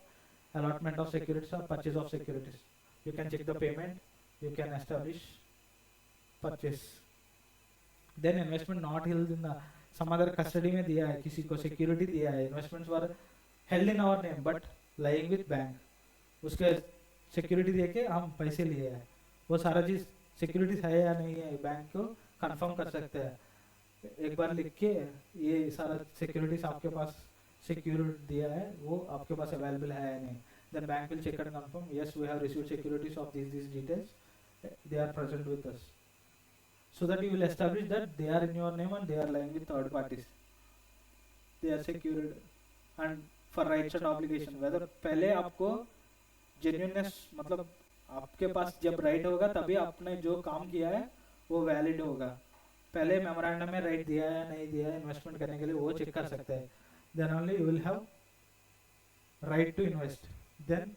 allotment of securities or purchase of securities. You can check the payment. You can establish purchase. Then investment not held in the some other custody में दिया है, किसी को security दिया है, investments were held in our name but lying with bank, उसके security देके हम पैसे लिए हैं, वो सारा चीज सिक्योरिटी है या नहीं है बैंक को कंफर्म कर सकते हैं. एक बार लिख के ये सारा सिक्योरिटीज आपके पास सिक्योर दिया है वो आपके पास अवेलेबल है या नहीं. Then bank will check and confirm, yes we have received securities of these details, they are present with us, so that you will establish that they are in your name and they are lying with third parties, they are secured. And for rights and obligation, whether पहले आपको genuineness मतलब आपके पास जब right होगा तभी आपने जो काम किया है वो वैलिड होगा. पहले मेमोरेंडम में राइट दिया है नहीं दिया है इन्वेस्टमेंट करने के लिए वो चेक कर सकते हैं. Then only you will have right to invest. Then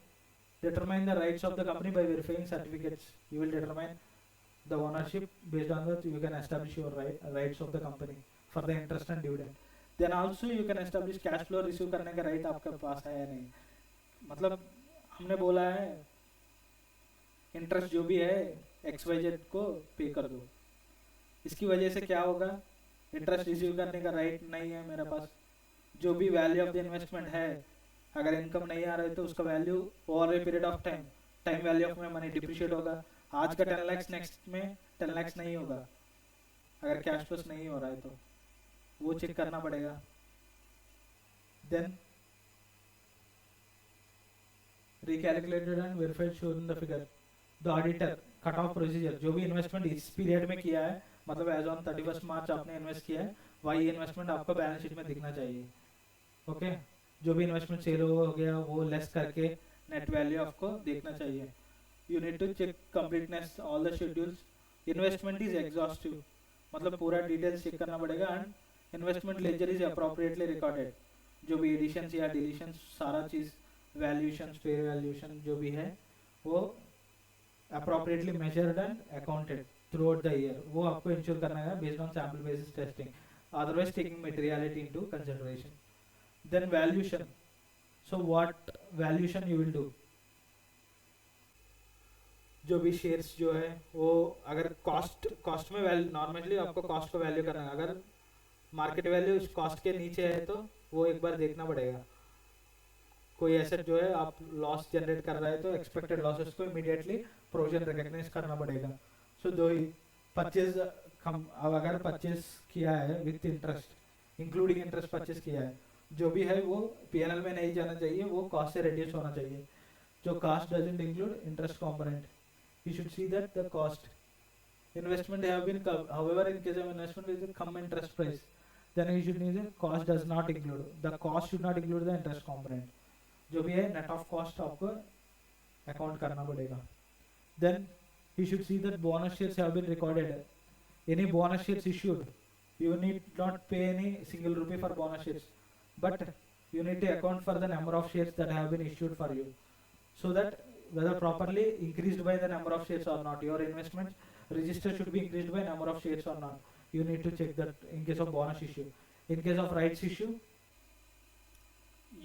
determine the rights of the company by verifying certificates. You will determine the ownership based on that you can establish your rights of the company for the interest and dividend. Then also you can establish cash flow receive करने का right आपके पास है या नहीं. मतलब हमने बोला है इंटरेस्ट जो भी है XYZ को पे कर दो, इसकी वजह से क्या होगा, इंटरेस्ट रिसीव करने का राइट नहीं है मेरे पास. जो भी वैल्यू ऑफ द इन्वेस्टमेंट है अगर इनकम नहीं आ रहा है तो उसका value over a period of time value of money depreciate होगा. आज का 10 लाख नेक्स्ट में 10 लाख नहीं होगा अगर कैश फ्लो नहीं हो रहा है, तो वो चेक करना पड़ेगा. Then recalculated and verified shown in the figure. The auditor cut off procedure, जो भी इन्वेस्टमेंट इस पीरियड में किया है, मतलब एज ऑन 31 मार्च आपने इन्वेस्ट किया है, वही इन्वेस्टमेंट आपको बैलेंस शीट में दिखना चाहिए. ओके, जो भी इन्वेस्टमेंट सेल हो गया वो लेस करके नेट वैल्यू आपको देखना चाहिए. You need to check completeness all the schedules. Investment is exhaustive, मतलब पूरा डिटेल्स चेक करना पड़ेगा. And investment ledger is appropriately recorded. जो भी एडिशंस या डिलीशंस सारा चीज़, वैल्यूएशन, फेयर वैल्यूएशन जो भी है वो appropriately measured and accounted throughout the year. वो आपको इंश्योर करना है based on sample basis testing, otherwise taking materiality into consideration. Then valuation. So what valuation you will do? जो भी शेयर्स जो है वो अगर कॉस्ट में वैल्यू, नॉर्मली आपको कॉस्ट को वैल्यू करना है. अगर मार्केट वैल्यू उस कॉस्ट के नीचे है तो वो एक बार देखना पड़ेगा. कोई एसेट जो है आप लॉस जनरेट कर रहा है तो एक्सपेक्टेड लॉसेस को इमीडिएटली प्रोविजन रिकॉग्नाइज करना पड़ेगा. सो दो ही परचेज, अब अगर परचेज किया है with interest, including interest purchase किया है, जो भी है वो पीएनएल में नहीं जाना चाहिए, वो कॉस्ट से रिड्यूस होना चाहिए. जो cost doesn't include interest component, you should see that the cost investment have been, however in case of investment with कम interest price, then you should need cost does not include, the cost should not include the interest component. जो भी है net of cost आपको account करना पड़ेगा. Then you should see that bonus shares have been recorded. Any bonus shares issued, you need not पे any single rupee for bonus shares, but you need to account for the number of shares that have been issued for you, so that whether properly increased by the number of shares or not, your investment register should be increased by number of shares or not. You need to check that in case of bonus issue. In case of rights issue,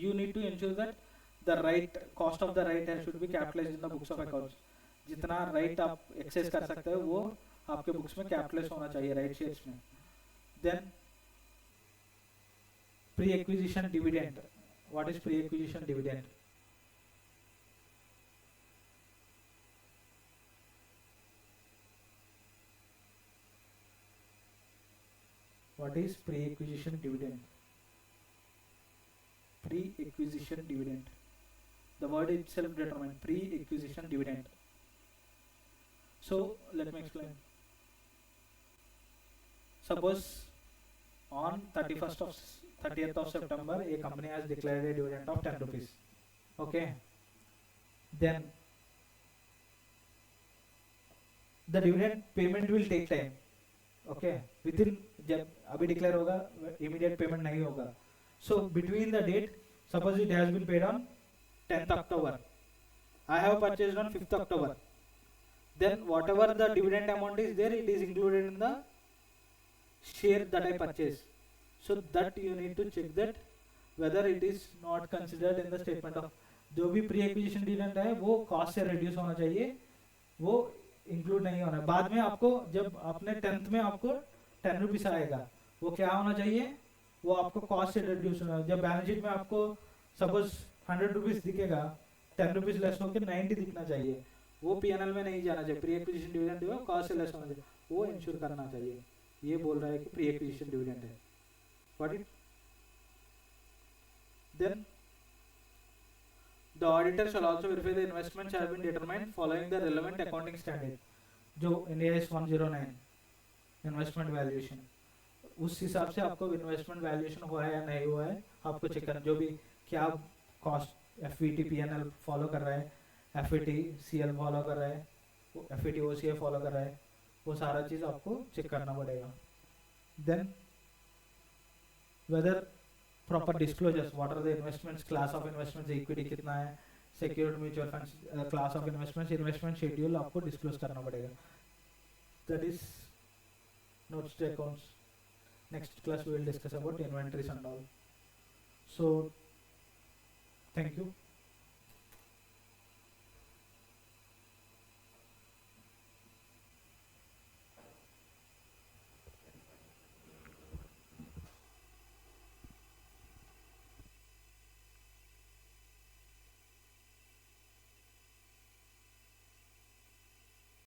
you need to ensure that the right cost of the right should be capitalized in the books of accounts. जितना right आप access कर सकते हो वो आपके books में capitalise होना चाहिए राइट शेयर्स में. Then pre-acquisition dividend. What is pre-acquisition dividend? What is pre-acquisition dividend? Pre-acquisition dividend. The word itself determines pre-acquisition dividend. So let me explain. Suppose on 30th of September, a company has declared a dividend of 10 rupees. Okay. Then the dividend payment will take time. Okay. Within जब अभी declare होगा immediate payment नहीं होगा. So between the date, suppose it has been paid on 10th October. I have purchased on 5th October. Then whatever the dividend amount is there, it is included in the share that I purchased. So that you need to check that whether it is not considered in the statement of. जो भी pre acquisition dividend है वो cost से reduce होना चाहिए, वो include नहीं होना. बाद में आपको जब आपने 10th में आपको 10 रुपीस आएगा, वो क्या होना चाहिए, वो आपको कॉस्ट से रिड्यूस होना. जब बैलेंस शीट में आपको सपोज 100 रुपीस दिखेगा, 10 रुपीस लेस होकर 90 दिखना चाहिए, वो पीएनएल में नहीं जाना चाहिए. प्री एक्विजिशन डिविडेंड जो कॉस्ट से लेस होना चाहिए, वो इंश्योर करना चाहिए. ये बोल रहा है कि प्री एक्विजिशन डिविडेंड है. Got it? Then the auditor shall also verify the investments have been determined following the relevant accounting standard. जो India is 109 इन्वेस्टमेंट वैल्यूएशन, उस हिसाब से आपको इन्वेस्टमेंट वैल्यूएशन हुआ है या नहीं हुआ है आपको चेक करना. जो भी क्या कॉस्ट एफईटी पीएनएल फॉलो कर रहा है, एफईटी सीएल फॉलो कर रहा है, एफईटी ओसीए फॉलो कर रहा है, वो सारा चीज़ आपको चेक करना पड़ेगा. Then whether proper disclosures, what are the investments, class of investments, equity कितना है, secured mutual funds, class of investments, investment schedule आपको disclose करना पड़ेगा. That is notes to accounts. Next class we will discuss about inventories and all. So thank you.